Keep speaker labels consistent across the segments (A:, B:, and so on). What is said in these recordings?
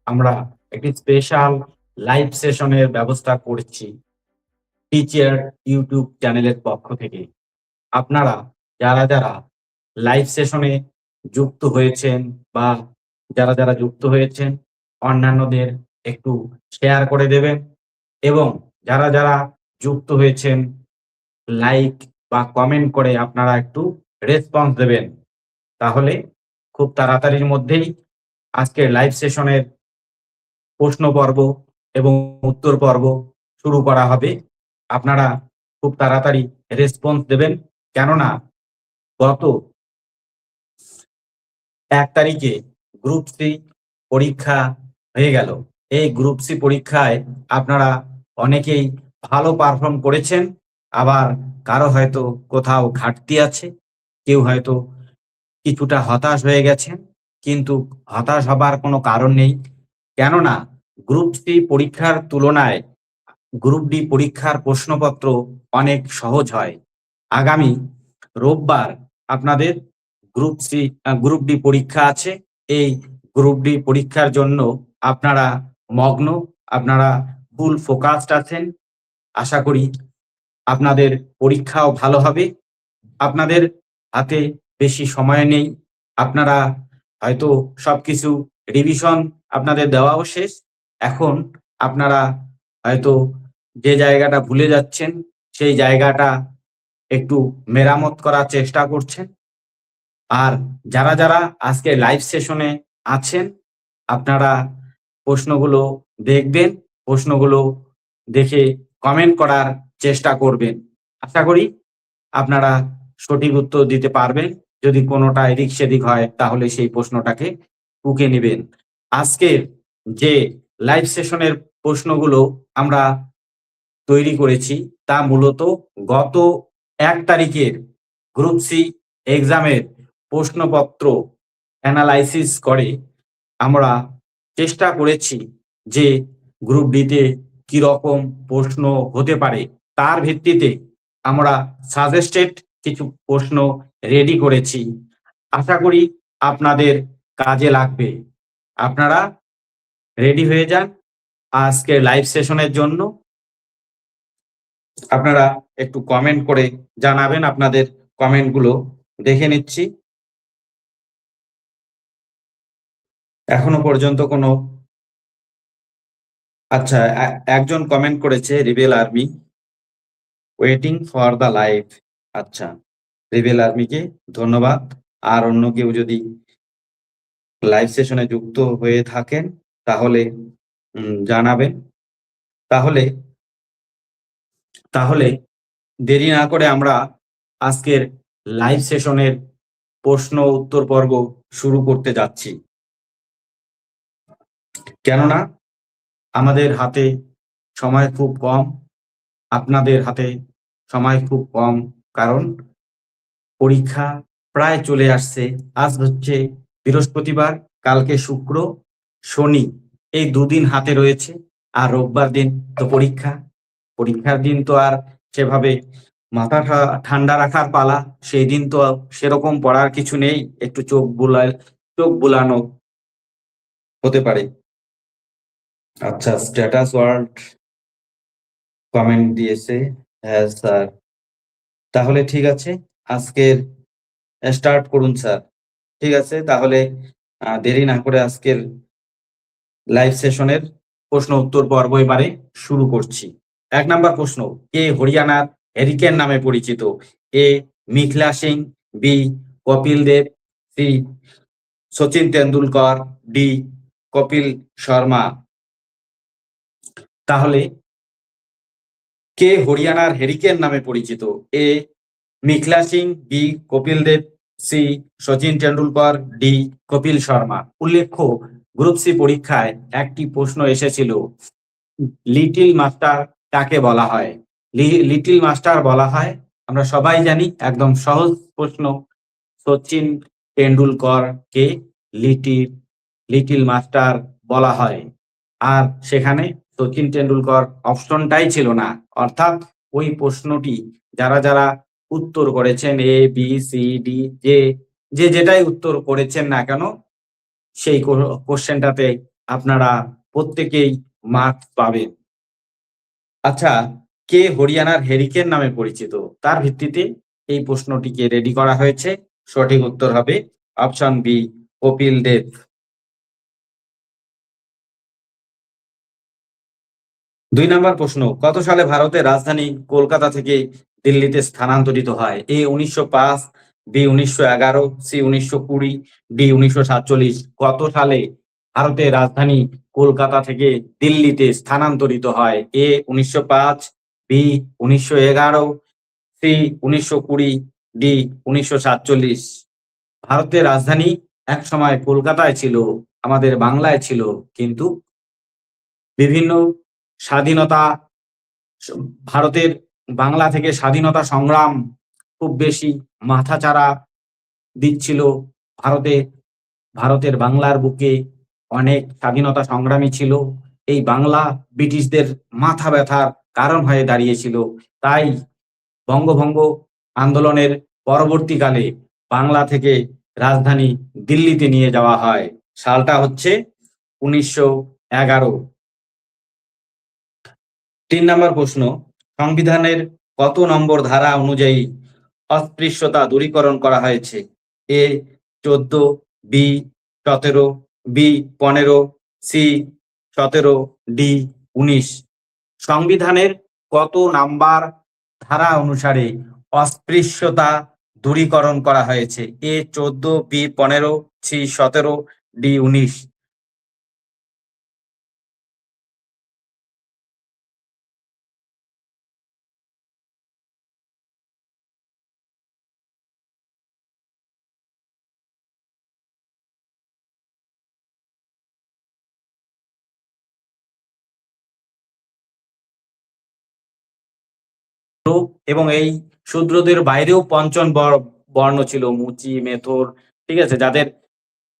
A: আমরা একটি special live সেশনের ব্যবস্থা করছি টিচার ইউটিউব চ্যানেলের পক্ষ থেকে। আপনারা যারা লাইভ সেশনে যুক্ত হয়েছেন বা যারা যুক্ত হয়েছেন অন্যান্যদের একটু শেয়ার করে দেবেন এবং যারা যুক্ত হয়েছেন লাইক বা কমেন্ট করে আপনারা একটু রেসপন্স দেবেন। তাহলে খুব তাড়াতাড়ির মধ্যেই আজকের লাইভ সেশনের প্রশ্ন পর্ব এবং উত্তর পর্ব শুরু করা হবে। আপনারা খুব তাড়াতাড়ি রেসপন্স দেবেন, কেননা গত ১ তারিখে গ্রুপ সি পরীক্ষা হয়ে গেল। এই গ্রুপ সি পরীক্ষায় আপনারা অনেকেই ভালো পারফর্ম করেছেন, আবার কারো হয়তো কোথাও ঘাটতি আছে, কেউ হয়তো কিছুটা হতাশ হয়ে গেছেন। কিন্তু হতাশ হবার কোনো কারণ নেই, কেননা গ্রুপ সি পরীক্ষার তুলনায় গ্রুপ ডি পরীক্ষার প্রশ্নপত্র অনেক সহজ হয়। আগামী রোববার আপনাদের গ্রুপ ডি পরীক্ষা আছে। এই গ্রুপ ডি পরীক্ষার জন্য আপনারা মগ্ন, আপনারা ফুল ফোকাসড আছেন। আশা করি আপনাদের পরীক্ষাও ভালো হবে। আপনাদের হাতে বেশি সময় নেই। আপনারা হয়তো সবকিছু রিভিশন আপনাদের দেওয়াও শেষ। এখন আপনারা হয়তো যে জায়গাটা ভুলে যাচ্ছেন সেই জায়গাটা একটু মেরামত করার চেষ্টা করছেন। আর যারা আজকে লাইভ সেশনে আছেন আপনারা প্রশ্নগুলো দেখবেন, প্রশ্নগুলো দেখে কমেন্ট করার চেষ্টা করবেন। আশা করি আপনারা সঠিক উত্তর দিতে পারবেন। যদি কোনোটা এদিক সেদিক হয় তাহলে সেই প্রশ্নটাকে টুকে নেবেন। আজকের যে লাইভ সেশনের প্রশ্নগুলো আমরা তৈরি করেছি তা মূলত গত ১ তারিখের গ্রুপ সি এক্সামের প্রশ্নপত্র অ্যানালাইসিস করে আমরা চেষ্টা করেছি যে গ্রুপ ডিতে কিরকম প্রশ্ন হতে পারে, তার ভিত্তিতে আমরা সাজেস্টেড কিছু প্রশ্ন রেডি করেছি। আশা করি আপনাদের কাজে লাগবে। আপনারা রেডি হয়ে যান আজকের লাইভ সেশনের জন্য। আপনারা একটু কমেন্ট করে জানাবেন, আপনাদের কমেন্টগুলো দেখে নিচ্ছি। এখনো পর্যন্ত কোনো আচ্ছা, একজন কমেন্ট করেছে rebel army, waiting for the live. আচ্ছা, রিবেল আর্মিকে ধন্যবাদ। আর অন্য কেউ যদি লাইভ সেশনে যুক্ত হয়ে থাকেন তাহলে জানাবেন। তাহলে তাহলে দেরি না করে আমরা আজকের লাইভ সেশনের প্রশ্ন উত্তর পর্ব শুরু করতে যাচ্ছি, কেননা আমাদের হাতে সময় খুব কম, আপনাদের হাতে সময় খুব কম, কারণ পরীক্ষা প্রায় চলে আসছে। আজ হচ্ছে বৃহস্পতিবার, কালকে শুক্র, শনি, এই দুদিন হাতে রয়েছে, আর রোববার দিন তো পরীক্ষা। পরীক্ষার দিন তো আর সেভাবে মাথা ঠান্ডা রাখার পালা, সেই দিন তো সেরকম পড়ার কিছু নেই, একটু চোখ বুলানো হতে পারে। আচ্ছা, স্ট্যাটাস ওয়ার্ল্ড কমেন্ট দিয়েছে, হ্যাঁ স্যার। তাহলে ঠিক আছে, আজকের স্টার্ট করুন স্যার। ঠিক আছে, তাহলে দেরি না করে আজকের লাইভ সেশনের প্রশ্ন উত্তর পর্ব এবারে শুরু করছি। ১ নাম্বার প্রশ্ন, কে হরিয়ানার হ্যারিকেন নামে পরিচিত? এ Mithila Singh, B Kapil Dev, C Sachin Tendulkar, D Kapil Sharma. তাহলে কে হরিয়ানার হ্যারিকেন নামে পরিচিত? এ Mithila Singh, B Kapil Dev, C Sachin Tendulkar, D Kapil Sharma. উল্লেখ্য, গ্রুপ সি পরীক্ষায় একটি প্রশ্ন এসেছিল, লিটল মাস্টার কাকে বলা হয়? লিটল মাস্টার বলা হয়, আমরা সবাই জানি, একদম সহজ প্রশ্ন, সচিন টেন্ডুলকরকে লিটল মাস্টার বলা হয়। আর সেখানে সচিন টেন্ডুলকর অপশনটাই ছিল না, অর্থাৎ ওই প্রশ্নটি যারা উত্তর করেছেন এ বি সি ডি, যেটাই উত্তর করেছেন না কেন সেই কোশ্চেনটাতে আপনারা প্রত্যেকেই মার্কস পাবেন। আচ্ছা, কে হরিয়ানার হেরিকেন নামে পরিচিত? তার ভিত্তিতে এই প্রশ্নটিকে রেডি করা হয়েছে। সঠিক উত্তর হবে অপশন বি, কপিল দেব। 2 নম্বর প্রশ্ন, কত সালে ভারতের রাজধানী কলকাতা থেকে দিল্লিতে স্থানান্তরিত হয়? এ 1905, বি 1911, সি 1920, ডি 1947। কত সালে ভারতের রাজধানী কলকাতা থেকে দিল্লিতে স্থানান্তরিত হয়? এ 1905, বি 1911, সি 1920, ডি 1947। ভারতের রাজধানী একসময় কলকাতায় ছিল, আমাদের বাংলায় ছিল, কিন্তু বিভিন্ন স্বাধীনতা ভারতের বাংলা থেকে স্বাধীনতা সংগ্রাম খুব বেশি মাথাচাড়া দিচ্ছিল। ভারতে ভারতের বাংলার বুকে অনেক স্বাধীনতা সংগ্রামী ছিল। এই বাংলা ব্রিটিশদের মাথা ব্যথার কারণ হয়ে দাঁড়িয়েছিল। তাই বঙ্গভঙ্গ আন্দোলনের পরবর্তীকালে বাংলা থেকে রাজধানী দিল্লিতে নিয়ে যাওয়া হয়। সালটা হচ্ছে 1911। 3 নম্বর প্রশ্ন, সংবিধানের কত নম্বর ধারা অনুযায়ী অস্পৃশ্যতা দূরীকরণ করা হয়েছে? এ 14, বি 17, বি 15, সি 17, ডি 19। সংবিধানের কত নাম্বার ধারা অনুসারে অস্পৃশ্যতা দূরীকরণ করা হয়েছে? এ 14, বি 15, সি 17, ডি 19। এবং এই শূদ্রদের বাইরেও পঞ্চম বর্ণ ছিল, মুচি, মেথর, ঠিক আছে, যাদের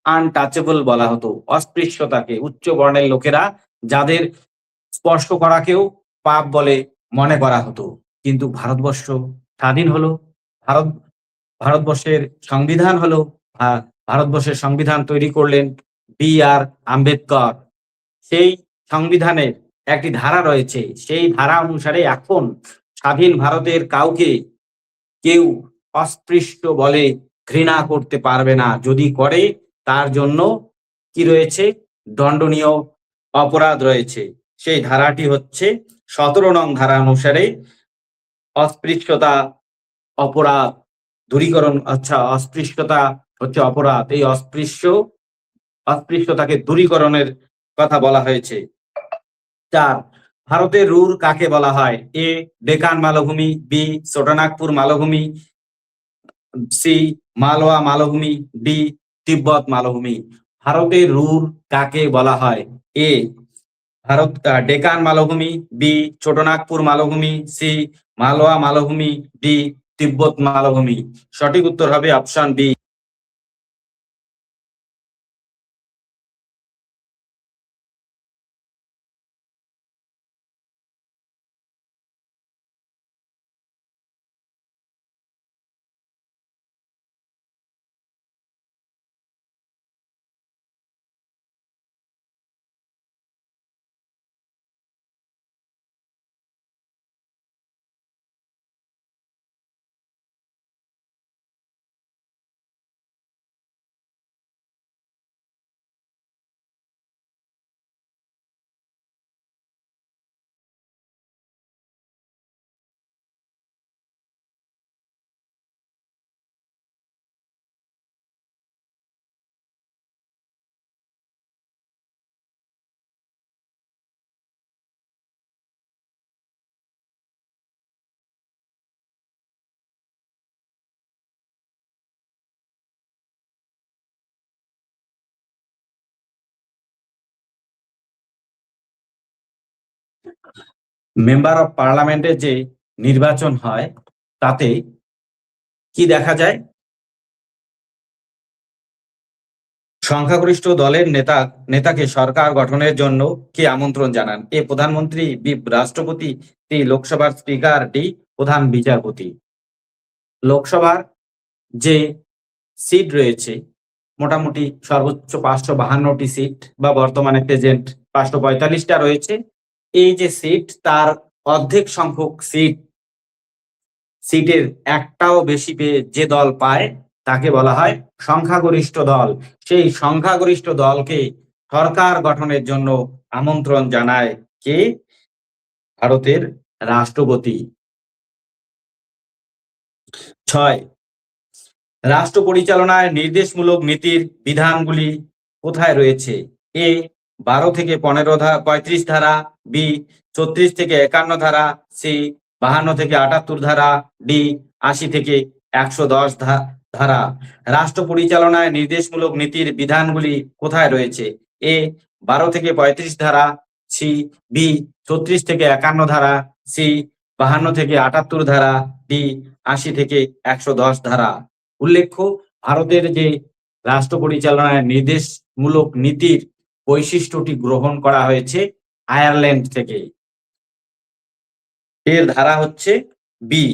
A: আনটাচেবল বলা হতো। অস্পৃশ্যতাকে উচ্চ বর্ণের লোকেরা, যাদের স্পর্শ করাকেও পাপ বলে মনে করা হতো। কিন্তু ভারতবর্ষ স্বাধীন হলো, ভারত ভারতবর্ষের সংবিধান হলো, ভারতবর্ষের সংবিধান তৈরি করলেন বি আর আম্বেদকর। সেই সংবিধানের একটি ধারা রয়েছে, সেই ধারা অনুসারে এখন স্বাধীন ভারতের কাউকে কেউ অস্পৃশ্য বলে ঘৃণা করতে পারবে না। যদি করে তার জন্য কি রয়েছে? দণ্ডনীয় অপরাধ রয়েছে। সেই ধারাটি হচ্ছে 17 নং ধারা অনুসারে অস্পৃশ্যতা অপরাধ দূরীকরণ। আচ্ছা, অস্পৃশ্যতা হচ্ছে অপরাধ, এই অস্পৃশ্যতাকে দূরীকরণের কথা বলা হয়েছে। 4, ভারতের রুর কাকে বলা হয়? এ ডেকান মালভূমি, বি ছোটনাগপুর মালভূমি, সি মালওয়া মালভূমি, ডি তিব্বত মালভূমি। ভারতের রুর কাকে বলা হয়? এ ভারত ডেকান মালভূমি, বি ছোটনাগপুর মালভূমি, সি মালওয়া মালভূমি, ডি তিব্বত মালভূমি। সঠিক উত্তর হবে অপশন বি। মেম্বার অফ পার্লামেন্টের যে নির্বাচন হয় তাতে কি দেখা যায়? সংখ্যাগরিষ্ঠ দলের নেতাকে সরকার গঠনের জন্য কে আমন্ত্রণ জানান? এ প্রধানমন্ত্রী, বি রাষ্ট্রপতি, সি লোকসভার স্পিকার, ডি প্রধান বিচারপতি। লোকসভার যে সিট রয়েছে মোটামুটি সর্বোচ্চ 552টি সিট বা বর্তমানে প্রেজেন্ট 545টা রয়েছে। এই যে সিট, তার অর্ধেক সংখ্যক সিটের একটাও বেশি পেয়ে যে দল পায় তাকে বলা হয় সংখ্যাগরিষ্ঠ দল। সেই সংখ্যাগরিষ্ঠ দলকে সরকার গঠনের জন্য আমন্ত্রণ জানায় কে? ভারতের রাষ্ট্রপতি। 6, রাষ্ট্র পরিচালনায় নির্দেশমূলক নীতির বিধানগুলি কোথায় রয়েছে? এ 12 থেকে 35 ধারা, বি 34 থেকে 51 ধারা, সি 52 থেকে 78 ধারা, ডি 80 থেকে 110 ধারা। রাষ্ট্র পরিচালনায় নির্দেশমূলক নীতির বিধানগুলি কোথায় রয়েছে? এ 12 থেকে 35 ধারা, সি বি 34 থেকে 51 ধারা, সি 52 থেকে 78 ধারা, ডি 80 থেকে 110 ধারা। উল্লেখ্য, ভারতের যে রাষ্ট্র পরিচালনায় নির্দেশমূলক নীতির বৈশিষ্ট্যটি গ্রহণ করা হয়েছে আয়ারল্যান্ড থেকে। এর ধারা হচ্ছে বি,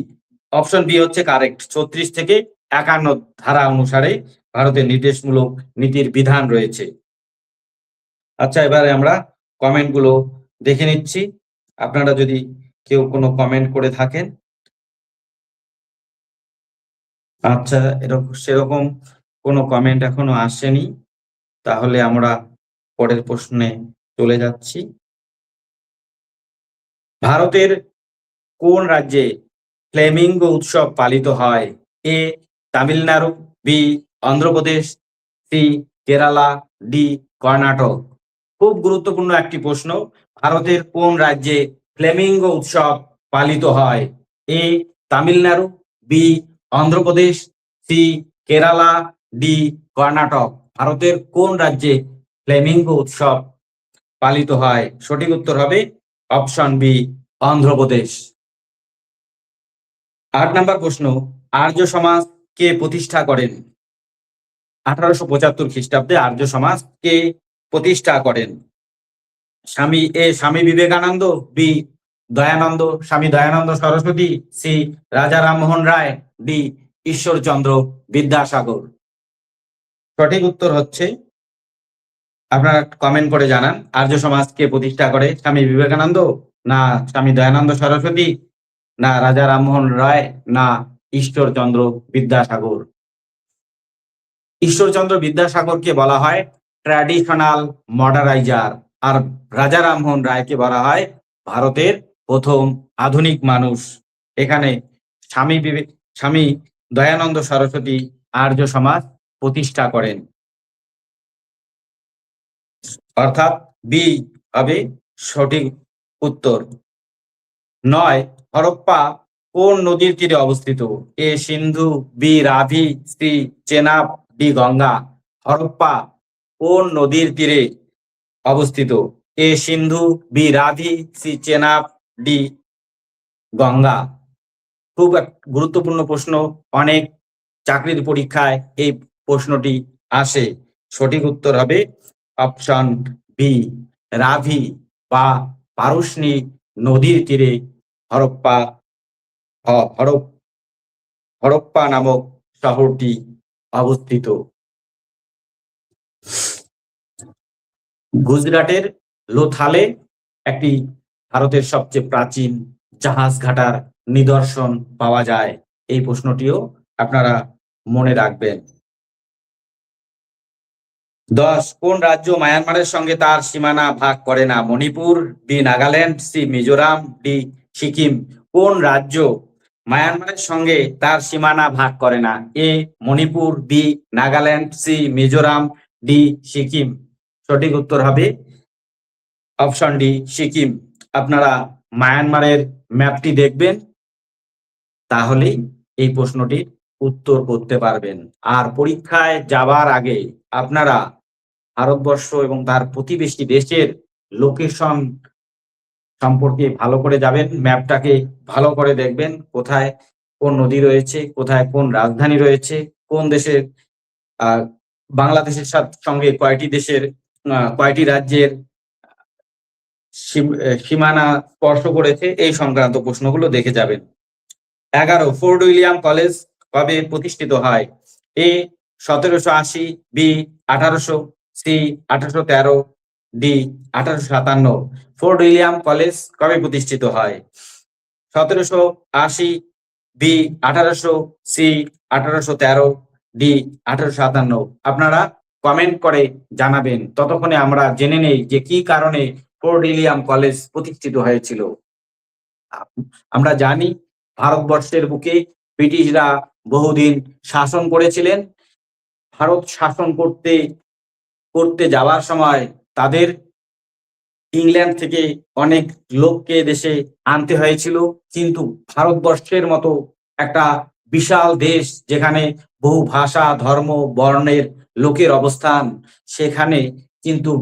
A: অপশন বি হচ্ছে কারেক্ট। 34 থেকে 51 ধারা অনুসারে ভারতের নির্দেশমূলক নীতির বিধান রয়েছে। আচ্ছা, এবারে আমরা কমেন্টগুলো দেখে নিচ্ছি। আপনারা যদি কেউ কোনো কমেন্ট করে থাকেন। আচ্ছা, সেরকম কোনো কমেন্ট এখনো আসেনি, তাহলে আমরা পরের প্রশ্নে চলে যাচ্ছি। ভারতের কোন রাজ্যে ফ্লেমিঙ্গো উৎসব পালিত হয়? A Tamil Nadu, B Andhra Pradesh, C Kerala, D Karnataka. খুব গুরুত্বপূর্ণ একটি প্রশ্ন। ভারতের কোন রাজ্যে ফ্লেমিঙ্গো উৎসব পালিত হয়? A Tamil Nadu, B Andhra Pradesh, C Kerala, D Karnataka. ভারতের কোন রাজ্যে ফ্লেমিঙ্গো উৎসব পালিত হয়? সঠিক উত্তর হবে অপশন বি, অন্ধ্রপ্রদেশ। 8 নম্বর প্রশ্ন, আর্য সমাজ কে প্রতিষ্ঠা করেন? 1875 খ্রিস্টাব্দে আর্য সমাজ কে প্রতিষ্ঠা করেন? স্বামী বিবেকানন্দ, বি স্বামী দয়ানন্দ সরস্বতী, সি রাজা রামমোহন রায়, ডি ঈশ্বরচন্দ্র বিদ্যাসাগর। সঠিক উত্তর হচ্ছে, আপনারা কমেন্ট করে জানান, আর্য সমাজ কে প্রতিষ্ঠা করে? স্বামী বিবেকানন্দ, না স্বামী দয়ানন্দ সরস্বতী, না রাজা রামমোহন রায়, না ঈশ্বরচন্দ্র বিদ্যাসাগর? ঈশ্বরচন্দ্র বিদ্যাসাগরকে বলা হয় ট্র্যাডিশনাল মডারাইজার, আর রাজা রামমোহন রায়কে বলা হয় ভারতের প্রথম আধুনিক মানুষ। এখানে স্বামী দয়ানন্দ সরস্বতী আর্য সমাজ প্রতিষ্ঠা করেন, অর্থাৎ বি হবে সঠিক উত্তর। 9, হরপ্পা কোন নদীর তীরে অবস্থিত? A Sindhu, B Ravi, C Chenab, D Ganga. Harappa কোন নদীর তীরে অবস্থিত? A Sindhu, B Ravi, C Chenab, D Ganga. খুব গুরুত্বপূর্ণ প্রশ্ন, অনেক চাকরির পরীক্ষায় এই প্রশ্নটি আসে। সঠিক উত্তর হবে অপশন বি, রাভি বা পারুশনি নদীর তীরে হরপ্পা নামক শহরটি অবস্থিত। গুজরাটের লোথালে একটি ভারতের সবচেয়ে প্রাচীন জাহাজ ঘাটার নিদর্শন পাওয়া যায়। এই প্রশ্নটিও আপনারা মনে রাখবেন। 10, কোন রাজ্য মায়ানমারের সঙ্গে তার সীমানা ভাগ করে না? Manipur, B Nagaland, C Mizoram, D Sikkim. কোন রাজ্য মায়ানমারের সঙ্গে তার সীমানা ভাগ করে না? A Manipur, B Nagaland, C Mizoram, D Sikkim. সঠিক উত্তর হবে অপশন ডি, সিকিম। আপনারা মায়ানমারের ম্যাপটি দেখবেন, তাহলেই এই প্রশ্নটির উত্তর করতে পারবেন। আর পরীক্ষায় যাবার আগে আপনারা ভারতবর্ষ এবং তার প্রতিবেশী দেশের লোকেশন সম্পর্কে ভালো করে যাবেন, ম্যাপটাকে ভালো করে দেখবেন, কোথায় কোন নদী রয়েছে, কোথায় কোন রাজধানী রয়েছে, কোন দেশের বাংলাদেশের সঙ্গে কয়টি রাজ্যের সীমানা স্পর্শ করেছে, এই সংক্রান্ত প্রশ্নগুলো দেখে যাবেন। 11, ফোর্ট উইলিয়াম কলেজ কবে প্রতিষ্ঠিত হয়? A 1780, B 1800, C 1813, D 1857। Fort William college কবে প্রতিষ্ঠিত হয়? 1780, বি 1800, সি 1813, ডি 1857। আপনারা কমেন্ট করে জানাবেন। ততক্ষণে আমরা জেনে নেই যে কি কারণে ফোর্ট উইলিয়াম কলেজ প্রতিষ্ঠিত হয়েছিল। আমরা জানি ভারতবর্ষের বুকে ব্রিটিশরা বহুদিন শাসন করেছিলেন। ভারত শাসন করতে করতে যাওয়ার সময় তাদের ইংল্যান্ড থেকে অনেক লোককে দেশে আনতে হয়েছিল, কিন্তু ভারতবর্ষের মতো একটা বিশাল দেশ যেখানে বহু ভাষা, ধর্ম, বর্ণের লোকের অবস্থান, সেখানে কিন্তু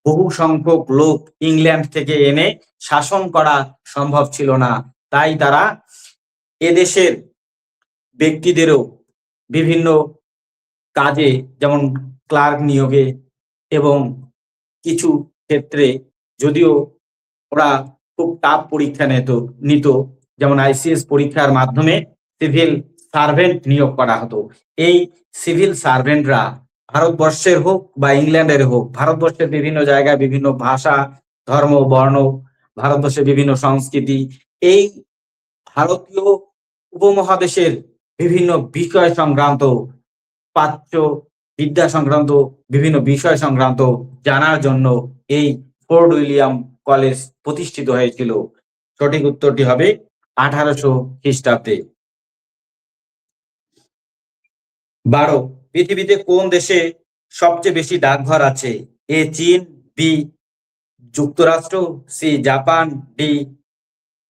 A: বহু সংখ্যক লোক ইংল্যান্ড থেকে এনে শাসন করা সম্ভব ছিল না। তাই তারা এদেশের ব্যক্তিদেরও বিভিন্ন কাজে, যেমন ক্লার্ক নিয়োগে এবং কিছু ক্ষেত্রে, যদিও ওরা খুব টাফ পরীক্ষা নিত, যেমন আইসিএস পরীক্ষার মাধ্যমে সিভিল সার্ভেন্ট নিয়োগ করা হতো। এই সিভিল সার্ভেন্টরা ভারতবর্ষের হোক বা ইংল্যান্ডের হোক, ভারতবর্ষের বিভিন্ন জায়গায় বিভিন্ন ভাষা, ধর্ম, বর্ণ, ভারতবর্ষের বিভিন্ন সংস্কৃতি, এই ভারতীয় উপমহাদেশের বিভিন্ন বিষয় সংক্রান্ত, প্রাচ্য বিদ্যা সংক্রান্ত বিভিন্ন বিষয় সংক্রান্ত জানার জন্য এই ফোর্ট উইলিয়াম কলেজ প্রতিষ্ঠিত হয়েছিল। সঠিক উত্তরটি হবে 1800 খ্রিস্টাব্দে। 12, পৃথিবীতে কোন দেশে সবচেয়ে বেশি ডাকঘর আছে? এ চীন, বি যুক্তরাষ্ট্র, C Japan, D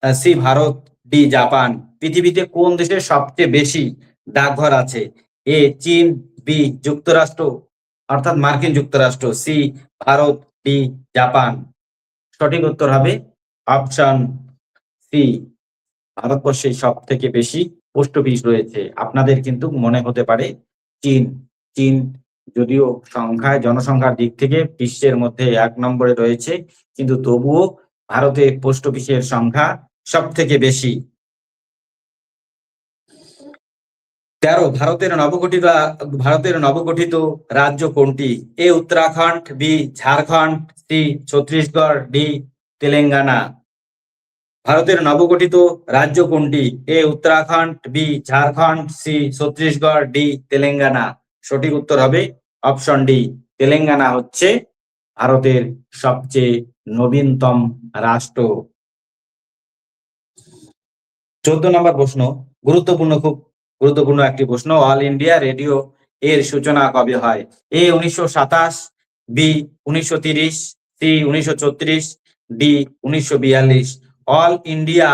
A: C Bharat, D Japan. পৃথিবীতে কোন দেশে সবচেয়ে বেশি ডাকঘর আছে? এ চীন, বি যুক্তরাষ্ট্র অর্থাৎ মার্কিন যুক্তরাষ্ট্র, সি ভারত, ডি জাপান। সঠিক উত্তর হবে অপশন সি, ভারতবর্ষে সব থেকে বেশি পোস্ট অফিস রয়েছে। আপনাদের কিন্তু মনে হতে পারে চীন, চীন যদিও সংখ্যায়, জনসংখ্যার দিক থেকে বিশ্বের মধ্যে 1 নম্বরে রয়েছে, কিন্তু তবুও ভারতে পোস্ট অফিসের সংখ্যা সব থেকে বেশি। 13, ভারতের নবগঠিত রাজ্য কোনটি? A Uttarakhand, B Jharkhand, C Chhattisgarh, D Telangana. ভারতের নবগঠিত রাজ্য কোনটি? A Uttarakhand, B Jharkhand, C Chhattisgarh, D Telangana. সঠিক উত্তর হবে অপশন ডি, তেলেঙ্গানা হচ্ছে ভারতের সবচেয়ে নবীনতম রাষ্ট্র। 14 নম্বর প্রশ্ন, খুব গুরুত্বপূর্ণ একটি প্রশ্ন। অল ইন্ডিয়া রেডিও এর সূচনা কবে হয়? A 1927, B 1930, C 1934, D 1942। All India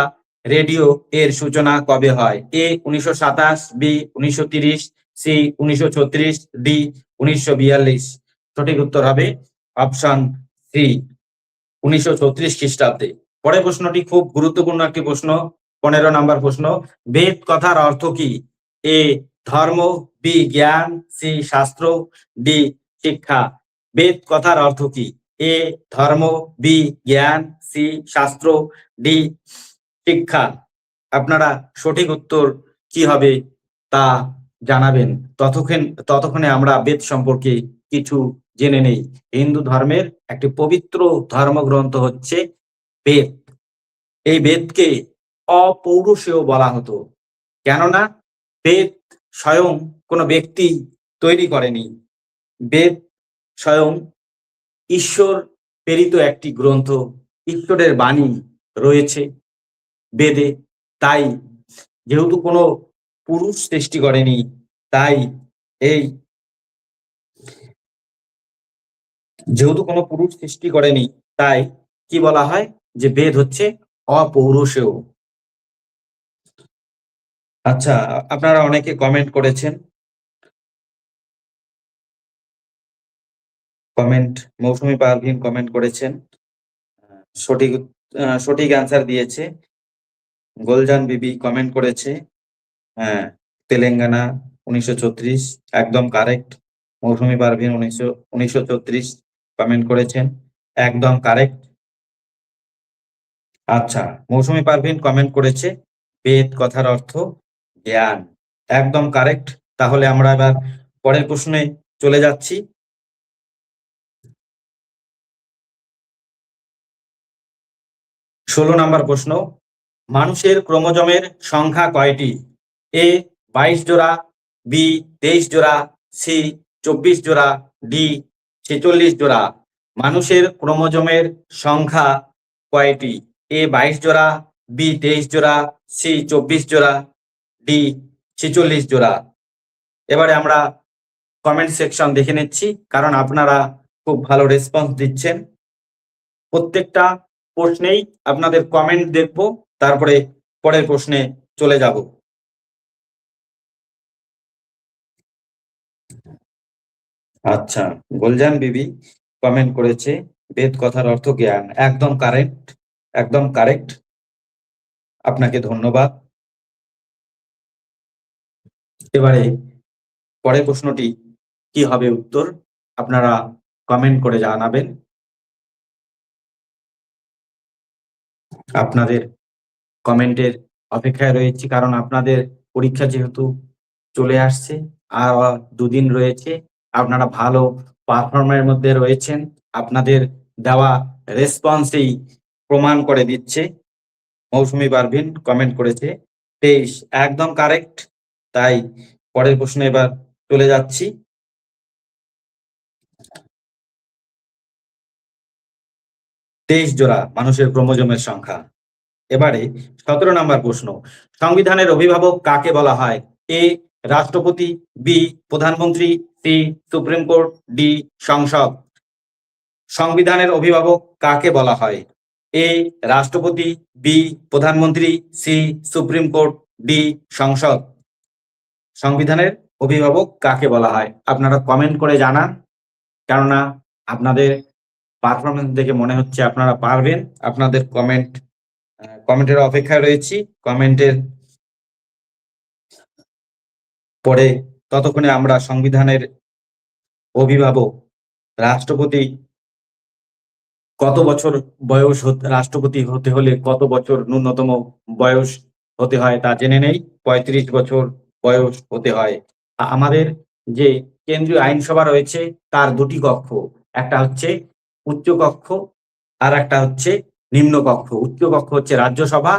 A: Radio এর সূচনা কবে হয়? A 1927, B 1930, C 1936, D 1942। সঠিক উত্তর হবে অপশন সি, 1936 খ্রিস্টাব্দে। পরের প্রশ্নটি খুব গুরুত্বপূর্ণ একটি প্রশ্ন, 15 নম্বর প্রশ্ন। বেদ কথার অর্থ কি? এ ধর্ম, বি জ্ঞান, সি শাস্ত্র, ডি শিক্ষা। বেদ কথার অর্থ কি? এ ধর্ম, বি জ্ঞান, সি শাস্ত্র, ডি শিক্ষা। আপনারা সঠিক উত্তর কি হবে তা জানাবেন। ততক্ষণে আমরা বেদ সম্পর্কে কিছু জেনে নেই। হিন্দু ধর্মের একটি পবিত্র ধর্মগ্রন্থ হচ্ছে বেদ। এই বেদকে অপৌরুষেয় বলা হতো, কেননা বেদ স্বয়ং কোনো ব্যক্তি তৈরি করেনি। বেদ স্বয়ং ঈশ্বর প্রেরিত একটি গ্রন্থ, ঈশ্বরের বাণী রয়েছে বেদে। তাই যেহেতু কোনো পুরুষ সৃষ্টি করেনি, তাই এই যেহেতু কোনো পুরুষ সৃষ্টি করেনি, তাই কি বলা হয় যে বেদ হচ্ছে অপৌরুষেয়। আচ্ছা, আপনারা অনেকে কমেন্ট করেছেন, মৌসুমী পারভীন কমেন্ট করেছেন, সঠিক অ্যান্সার দিয়েছে। গোলজান বিবি কমেন্ট করেছে, হ্যাঁ তেলেঙ্গানা 1936, একদম কারেক্ট। মৌসুমী পারভীন 1934 কমেন্ট করেছেন, একদম কারেক্ট। আচ্ছা, মৌসুমী পারভীন কমেন্ট করেছে বেদ কথার অর্থ জ্ঞান, একদম কারেক্ট। তাহলে আমরা এবার পরের প্রশ্নে চলে যাচ্ছি। 16 নম্বর প্রশ্ন, মানুষের ক্রোমোজোমের সংখ্যা কয়টি? এ 22 জোড়া, বি 23 জোড়া, সি 24 জোড়া, ডি 46 জোড়া। মানুষের ক্রোমোজোমের সংখ্যা কয়টি? এ 22 জোড়া, বি 23 জোড়া, সি 24 জোড়া, ডি 46 জোড়া। এবারে আমরা কমেন্ট সেকশন দেখে নিচ্ছি, কারণ আপনারা খুব ভালো রেসপন্স দিচ্ছেন। প্রত্যেকটা প্রশ্নেই আপনাদের কমেন্ট দেখব, তারপরে পরের প্রশ্নে চলে যাব। আচ্ছা, গুলজান বিবি কমেন্ট করেছে, বেদ কথার অর্থ জ্ঞান। একদম কারেক্ট, একদম কারেক্ট, আপনাকে ধন্যবাদ। এবারে পরের প্রশ্নটি কি হবে উত্তর, আপনারা কমেন্ট করে জানাবেন। আপনাদের কমেন্টের অপেক্ষায় রয়েছি, কারণ আপনাদের পরীক্ষা যেহেতু চলে আসছে, আর 2 দিন রয়েছে। আপনারা ভালো পারফর্মের মধ্যে রয়েছেন, আপনাদের দেওয়া রেসপন্সই প্রমাণ করে দিচ্ছে। মৌসুমী পারভিন কমেন্ট করেছে 23, একদম কারেক্ট। তাই পরের প্রশ্নে এবার চলে যাচ্ছি। 23 জোড়া মানুষের ক্রোমোজোমের সংখ্যা। এবারে 17 নম্বর প্রশ্ন, সংবিধানের অভিভাবক কাকে বলা হয়? এ রাষ্ট্রপতি, বি প্রধানমন্ত্রী, সি সুপ্রিম কোর্ট, ডি সংসদ। সংবিধানের অভিভাবক কাকে বলা হয়? এ রাষ্ট্রপতি, বি প্রধানমন্ত্রী, সি সুপ্রিম কোর্ট, ডি সংসদ। সংবিধানের অভিভাবক কাকে বলা হয়? আপনারা কমেন্ট করে জানান, কেননা আপনাদের পারফরমেন্স দেখে মনে হচ্ছে আপনারা পারবেন। আপনাদের কমেন্টের অপেক্ষায় রয়েছি। কমেন্টের পরে ততক্ষণে আমরা সংবিধানের অভিভাবক রাষ্ট্রপতি কত বছর বয়স, রাষ্ট্রপতি হতে হলে কত বছর ন্যূনতম বয়স হতে হয় তা জেনে নেই। 35 বছর বয়স হতে হয়। আমাদের যে কেন্দ্রীয় আইনসভা রয়েছে তার 2টি কক্ষ, একটা হচ্ছে উচ্চ কক্ষ আর একটা হচ্ছে নিম্ন কক্ষ। উচ্চ কক্ষ হচ্ছে রাজ্যসভা,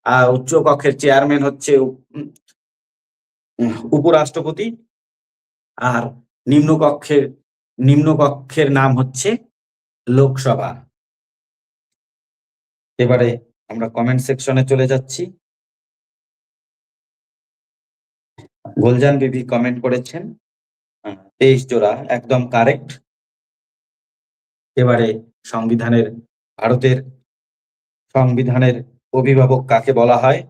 A: আর উচ্চ কক্ষের চেয়ারম্যান হচ্ছে উপরাষ্ট্রপতি, আর নিম্ন কক্ষের নাম হচ্ছে লোকসভা। এবারে আমরা কমেন্ট সেকশনে চলে যাচ্ছি। গুলজান বিবি কমেন্ট করেছেন 23 জোড়া, একদম কারেক্ট। এবারে ভারতের সংবিধানের অভিভাবক কাকে বলা হয়?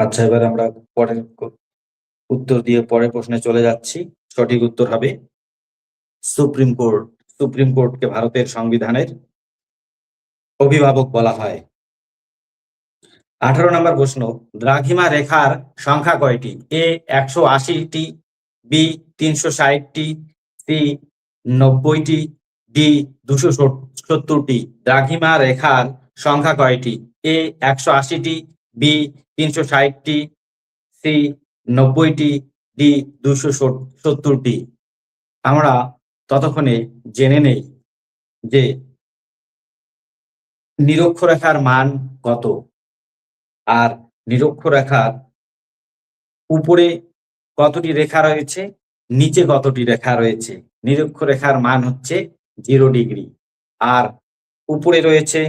A: আচ্ছা, এবার আমরা পরের উত্তর দিয়ে পরের প্রশ্নে চলে যাচ্ছি। সঠিক উত্তর হবে সুপ্রিম কোর্ট। সুপ্রিম কোর্টকে ভারতের সংবিধানের অভিভাবক বলা হয়। 18 নম্বর প্রশ্ন, দ্রাঘিমা রেখার সংখ্যা কয়টি? এ 180টি, বি 360টি, সি 90টি, ডি 270টি। দ্রাঘিমা রেখার সংখ্যা কয়টি? এ 180টি, বি 360টি, সি 90টি, ডি 270টি। আমরা ততক্ষণে জেনে নেই যে নিরক্ষরেখার মান কত, আর নিরক্ষরেখার উপরে কতটি রেখা রয়েছে, নিচে কতটি রেখা রয়েছে। নিরক্ষরেখার মান হচ্ছে 0 ডিগ্রি, আর উপরে রয়েছে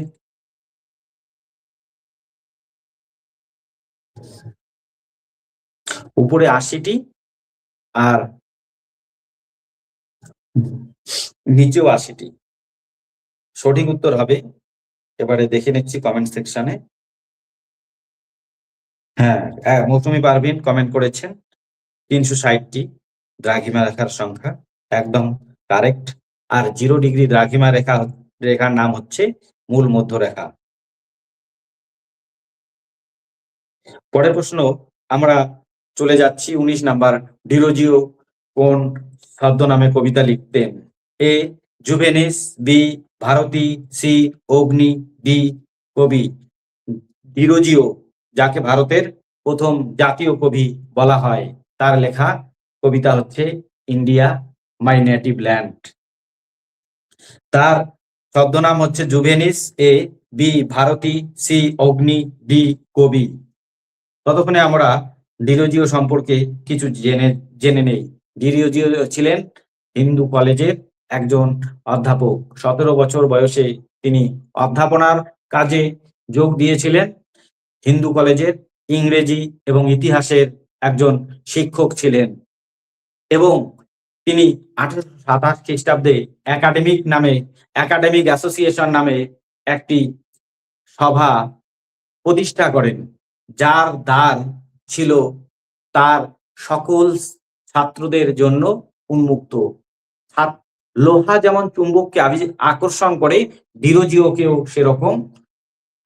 A: উপরে 80টি আর নিচেও 80টি। সঠিক উত্তর হবে, এবারে দেখে নিচ্ছি কমেন্ট সেকশনে। হ্যাঁ, মৌসুমী পারভিন কমেন্ট করেছেন 360টি দ্রাঘিমা রেখার সংখ্যা, একদম কারেক্ট। আর 0 ডিগ্রি দ্রাঘিমা রেখার নাম হচ্ছে মূল মধ্যরেখা। পরের প্রশ্ন আমরা চলে যাচ্ছি 19 নাম্বার, ডিরোজিও কোন ছদ্মনামে কবিতা লিখতেন? এ জুভেনিস, বি ভারতী, সি অগ্নি, ডি কবি ডিরোজিও, যাকে ভারতের প্রথম জাতীয় কবি বলা হয়, তার লেখা কবিতা হচ্ছে ইন্ডিয়া মাই নেটিভ ল্যান্ড। তার ছদ্মনাম হচ্ছে জুভেনিস, A B Bharati, C Agni, D কবি। ততক্ষণে আমরা ডিরোজিও সম্পর্কে কিছু জেনে নেই। ডিরোজিও ছিলেন হিন্দু কলেজের একজন অধ্যাপক। 17 বছর বয়সে তিনি অধ্যাপনার কাজে যোগ দিয়েছিলেন। হিন্দু কলেজের ইংরেজি এবং ইতিহাসের একজন শিক্ষক ছিলেন এবং তিনি 1827 খ্রিস্টাব্দে একাডেমিক অ্যাসোসিয়েশন নামে একটি সভা প্রতিষ্ঠা করেন, যার দ্বার ছিল তার সকল ছাত্রদের জন্য উন্মুক্ত। লোহা যেমন চুম্বককে আকর্ষণ করে, ডিরোজিওকেও সেরকম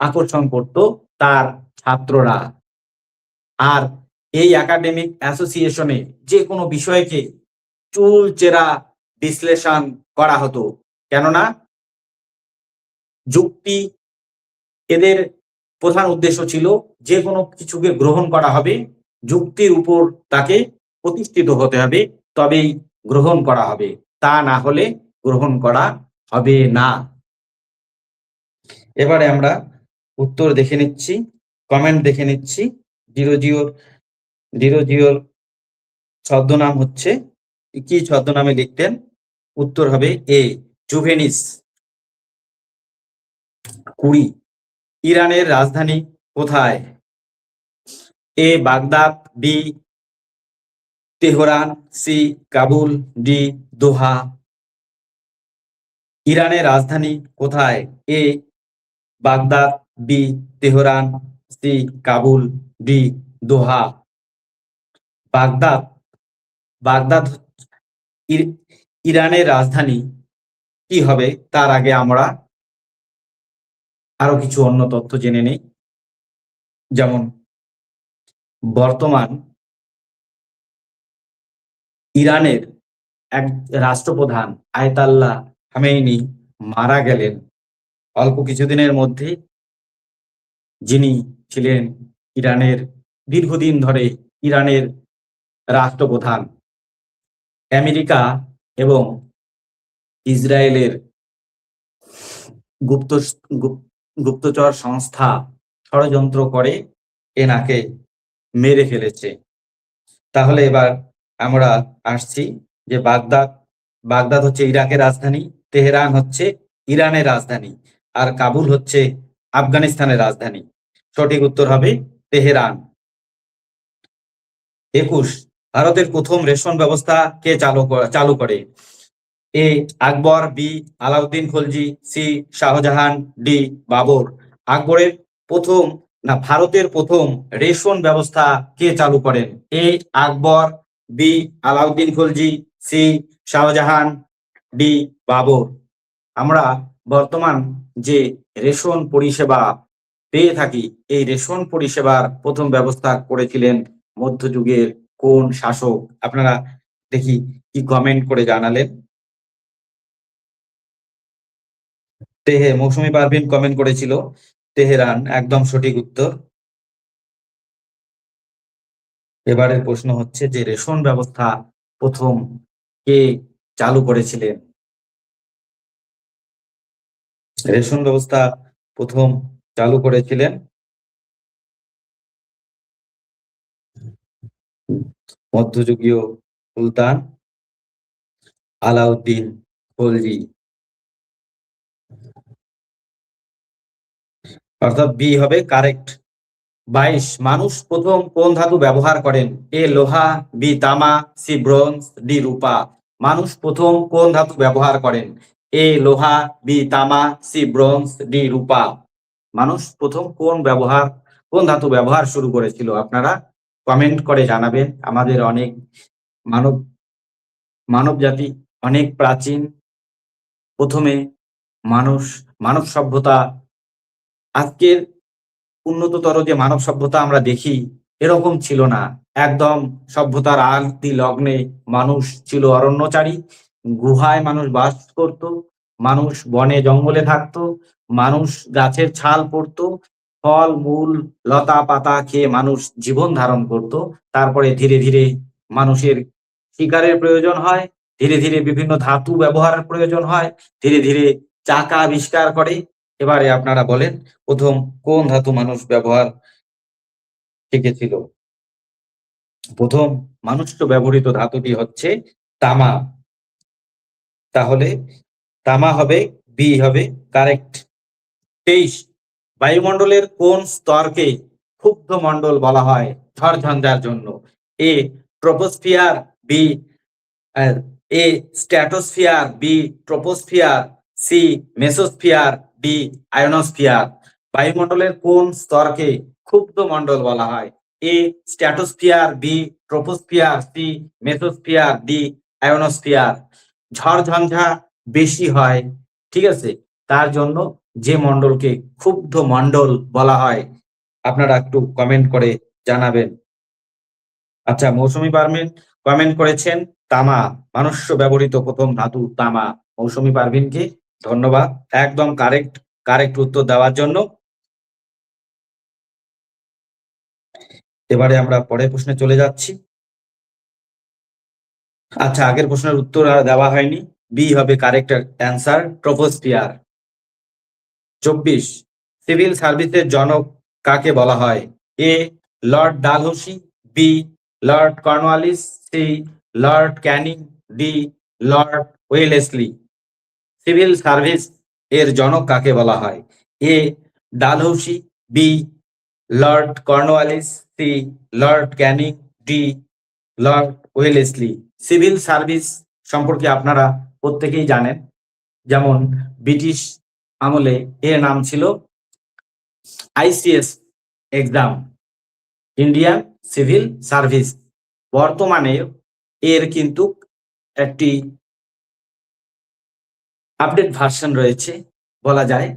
A: আকর্ষণ করত তার ছাত্ররা। আর এই একাডেমিক অ্যাসোসিয়েশনে যে কোনো বিষয়কে চুলচেরা বিশ্লেষণ করা হতো, কেননা যুক্তি এদের প্রধান উদ্দেশ্য ছিল যে কোনো কিছুকে গ্রহণ করা হবে, যুক্তির উপর তাকে প্রতিষ্ঠিত হতে হবে, তবেই গ্রহণ করা হবে, তা না হলে গ্রহণ করা হবে না। এবারে আমরা উত্তর দেখে নিচ্ছি, কমেন্ট দেখে নিচ্ছি। ডিরোজিওর ছদ্মনাম হচ্ছে, কি ছদ্মনামে লিখতেন? উত্তর হবে এ জুভেনিস। 20, ইরানের রাজধানী কোথায়? A Baghdad, B Tehran, C Kabul, D Doha. ইরানের রাজধানী কোথায়? A Baghdad, B Tehran, C Kabul, D Doha. Baghdad ইরানের রাজধানী কি হবে তার আগে আমরা আরো কিছু অন্য তথ্য জেনে নেই। যেমন বর্তমান ইরানের এক রাষ্ট্রপ্রধান আয়াতুল্লাহ খামেনি মারা গেলেন অল্প কিছুদিনের মধ্যে। যিনি ছিলেন ইরানের দীর্ঘদিন ধরে ইরানের রাষ্ট্রপ্রধান। আমেরিকা এবং ইসরায়েলের গুপ্তচর সংস্থা ষড়যন্ত্র করে এনাকে মেরে ফেলেছে। তাহলে এবার আমরা আসছি যে বাগদাদ হচ্ছে ইরাকের রাজধানী, তেহরান হচ্ছে ইরানের রাজধানী, আর কাবুল হচ্ছে আফগানিস্তানের রাজধানী। সঠিক উত্তর হবে তেহরান। 21, ভারতের প্রথম রেশন ব্যবস্থা কে চালু করে? A Akbar, B Alauddin Khalji, C Shahjahan, D Babur. ভারতের প্রথম রেশন ব্যবস্থা কে চালু করেন? A Akbar, B Alauddin Khalji, C Shahjahan, D Babur. আমরা বর্তমান যে রেশন পরিষেবা পেয়ে থাকি, এই রেশন পরিষেবার প্রথম ব্যবস্থা করেছিলেন মধ্যযুগের কোন শাসক? আপনারা দেখি কি কমেন্ট করে জানালেন। মৌসুমী পারভিন কমেন্ট করেছিল তেহরান, একদম সঠিক উত্তর। এবারের প্রশ্ন হচ্ছে যে রেশন ব্যবস্থা প্রথম কে চালু করেছিলেন? রেশন ব্যবস্থা প্রথম চালু করেছিলেন মধ্যযুগীয় সুলতান আলাউদ্দিন খলজি। অর্থাৎ বি হবে কারেক্ট। 22, মানুষ প্রথম কোন ধাতু ব্যবহার করেন? এ লোহা, বি তামা, সি ব্রোঞ্জ, ডি রূপা। মানুষ প্রথম কোন ধাতু ব্যবহার করেন? এ লোহা, বি তামা, সি ব্রোঞ্জ, ডি রূপা। মানুষ প্রথম কোন ধাতু ব্যবহার শুরু করেছিল? আপনারা কমেন্ট করে জানাবেন। আমাদের অনেক মানব জাতি অনেক প্রাচীন। প্রথমে মানব সভ্যতা, আজকের উন্নততর যে মানব সভ্যতা আমরা দেখি এরকম ছিল না। একদম সভ্যতার আদি লগ্নে মানুষ ছিল অরণ্যচারী গুহায় মানুষ বাস করত, মানুষ বনে জঙ্গলে থাকতো, মানুষ গাছের ছাল পড়তো, ফল মূল লতা পাতা খেয়ে মানুষ জীবন ধারণ করত। তারপরে ধীরে ধীরে মানুষের শিকারের প্রয়োজন হয়, ধীরে ধীরে বিভিন্ন ধাতু ব্যবহারের প্রয়োজন হয়, ধীরে ধীরে চাকা আবিষ্কার করে। এবারে আপনারা বলেন প্রথম কোন ধাতু মানুষ ব্যবহার শিখেছিল? প্রথম মানুষ ব্যবহৃত ধাতুটি হচ্ছে তামা। তাহলে তামা হবে, বি হবে কারেক্ট। 23, বায়ুমণ্ডলের কোন স্তরকে ক্ষুব্ধ মণ্ডল বলা হয় ঝড়ঝঞ্ঝার জন্য? A troposphere, B A stratosphere, B troposphere, C mesosphere, D ionosphere. বায়ুমণ্ডলের কোন স্তরকে ক্ষুব্ধ মণ্ডল বলা হয়? A stratosphere, B troposphere, C mesosphere, D ionosphere. ঝড়ঝঞ্ঝা বেশি হয়, ঠিক আছে, তার জন্য যে মণ্ডলকে ক্ষুব্ধ মণ্ডল বলা হয় আপনারা একটু কমেন্ট করে জানাবেন। আচ্ছা, মৌসুমী পারভিন কমেন্ট করেছেন তামা, মানুষ ব্যবহৃত প্রথম ধাতু তামা। মৌসুমী পারভিনকে ধন্যবাদ একদম কারেক্ট উত্তর দেওয়ার জন্য। এবারে আমরা পরের প্রশ্নে চলে যাচ্ছি। আচ্ছা, আগের প্রশ্নের উত্তর আর দেওয়া হয়নি, বি হবে কারেক্ট অ্যান্সার, ট্রপোস্ফিয়ার। 24, সিভিল সার্ভিসের জনক কাকে বলা হয়? A Lord Dalhousie, B Lord Cornwallis, C Lord Canning, D Lord Wellesley. Civil service এর জনক কাকে বলা হয়? A Dalhousie, B Lord Cornwallis, C Lord Canning, D Lord Wellesley. Civil service সম্পর্কে আপনারা প্রত্যেকেই জানেন, যেমন ব্রিটিশ আমলে এর নাম ছিল ICS exam, Indian civil service. বর্তমানে এর কিন্তু একটি আপডেট ভার্সন রয়েছে, বলা যায়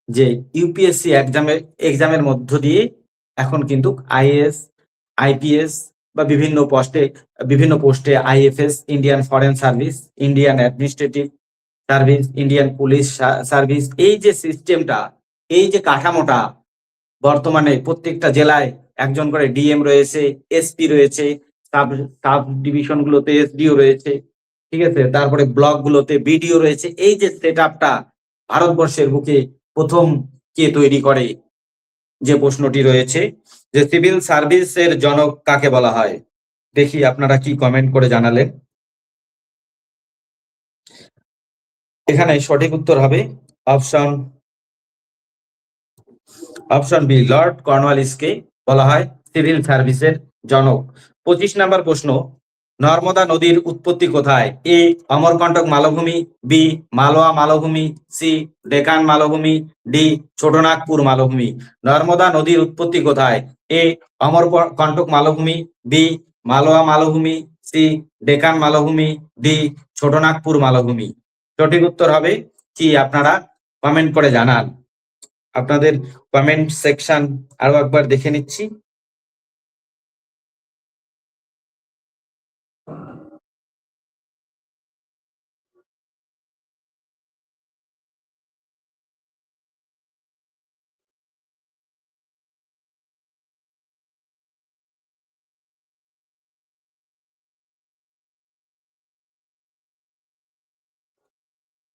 A: যে ইউপিএসসি এক্সামের মধ্য দিয়ে এখন কিন্তু আইএএস, আইপিএস বা বিভিন্ন পোস্টে IFS, Indian foreign service, Indian administrative service, Indian police service, এই যে সিস্টেমটা, এই যে কাঠামোটা, বর্তমানে প্রত্যেকটা জেলায় একজন করে ডিএম রয়েছে, এসপি রয়েছে, সাব ডিভিশন গুলোতে এসডিও রয়েছে, ঠিক আছে, তারপরে ব্লক গুলোতে বিডিও রয়েছে। এই যে সেট আপটা ভারতবর্ষের বুকে প্রথম কে তৈরি করে? যে প্রশ্নটি রয়েছে যে সিভিল সার্ভিসের জনক কাকে বলা হয়, দেখি আপনারা কি কমেন্ট করে জানালেন। এখানে সঠিক উত্তর হবে অপশন বি, লর্ড কর্নওয়ালিসকে বলা হয় সিভিল সার্ভিসের জনক। 25 নম্বর প্রশ্ন, নর্মদা নদীর উৎপত্তি কোথায়? এ অমরকন্টক মালভূমি, বি মালওয়া মালভূমি, সি ডেকান মালভূমি, ডি ছোটনাগপুর মালভূমি। নর্মদা নদীর উৎপত্তি কোথায়? এ অমরকন্টক মালভূমি, বি মালওয়া মালভূমি, সি ডেকান মালভূমি, ডি ছোটনাগপুর মালভূমি। সঠিক উত্তর হবে কি আপনারা কমেন্ট করে জানান। আপনাদের কমেন্ট সেকশন আরো একবার দেখে নিচ্ছি।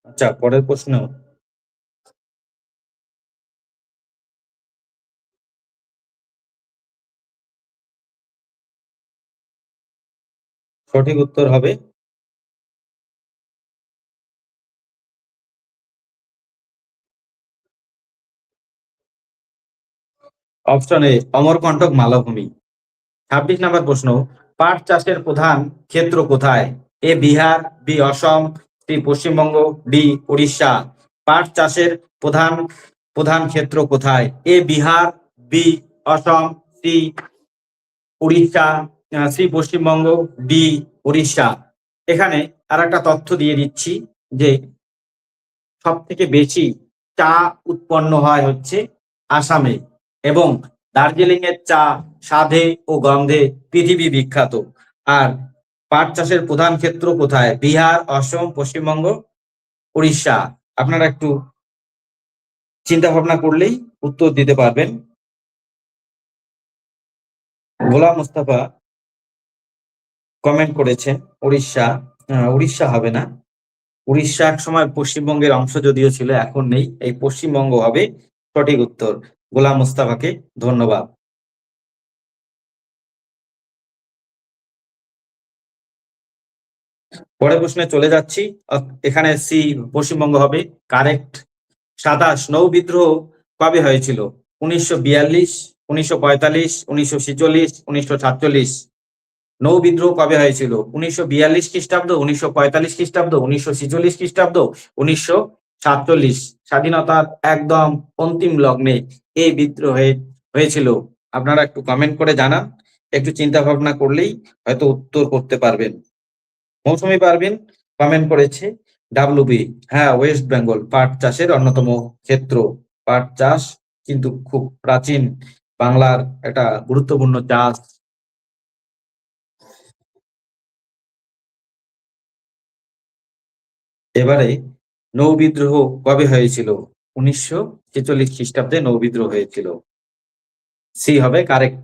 A: আচ্ছা, পরের প্রশ্ন, সঠিক উত্তর হবে অপশন এ অমরকন্টক মালভূমি। 26 নম্বর প্রশ্ন, পাট চাষের প্রধান ক্ষেত্র কোথায়? A Bihar, B Assam, C Paschimbanga, D Orissa. পাট চাষের প্রধান প্রধান ক্ষেত্র কোথায়? A Bihar, B Assam, C Orissa, C Paschimbanga, D Orissa. এখানে আর একটা তথ্য দিয়ে দিচ্ছি যে সব থেকে বেশি চা উৎপন্ন হয় হচ্ছে আসামে, এবং দার্জিলিং এর চা স্বাদে ও গন্ধে পৃথিবী বিখ্যাত। আর পাট চাষের প্রধান ক্ষেত্র কোথায়? বিহার, অসম, পশ্চিমবঙ্গ, উড়িষ্যা। আপনারা একটু চিন্তা ভাবনা করলেই উত্তর দিতে পারবেন। গোলাম মোস্তফা কমেন্ট করেছেন উড়িষ্যা। উড়িষ্যা হবে না, উড়িষ্যা এক সময় পশ্চিমবঙ্গের অংশ যদিও ছিল, এখন নেই। এই পশ্চিমবঙ্গ হবে সঠিক উত্তর। গোলাম মোস্তফাকে ধন্যবাদ। পরের প্রশ্নে চলে যাচ্ছি। এখানে সি পশ্চিমবঙ্গ হবে কারেক্ট। 27 নৌ বিদ্রোহ কবে হয়েছিল? 1942, 1945, 1946, 1947। নৌ বিদ্রোহ কবে হয়েছিল? 1942 খ্রিস্টাব্দ, 1945 খ্রিস্টাব্দ, 1946 খ্রিস্টাব্দ, 1947। স্বাধীনতার একদম অন্তিম লগ্নে এই বিদ্রোহ হয়েছিল। আপনারা একটু কমেন্ট করে জানান, একটু চিন্তা ভাবনা করলেই হয়তো উত্তর করতে পারবেন। মৌসুমী পারভিন কমেন্ট করেছে ডাব্লিউবি। হ্যাঁ, ওয়েস্ট বেঙ্গল পাট চাষের অন্যতম ক্ষেত্র। পাট চাষ কিন্তু খুব প্রাচীন বাংলার একটা গুরুত্বপূর্ণ চাষ। এবারে নৌ বিদ্রোহ কবে হয়েছিল? 1946 খ্রিস্টাব্দে নৌ বিদ্রোহ হয়েছিল। সি হবে কারেক্ট।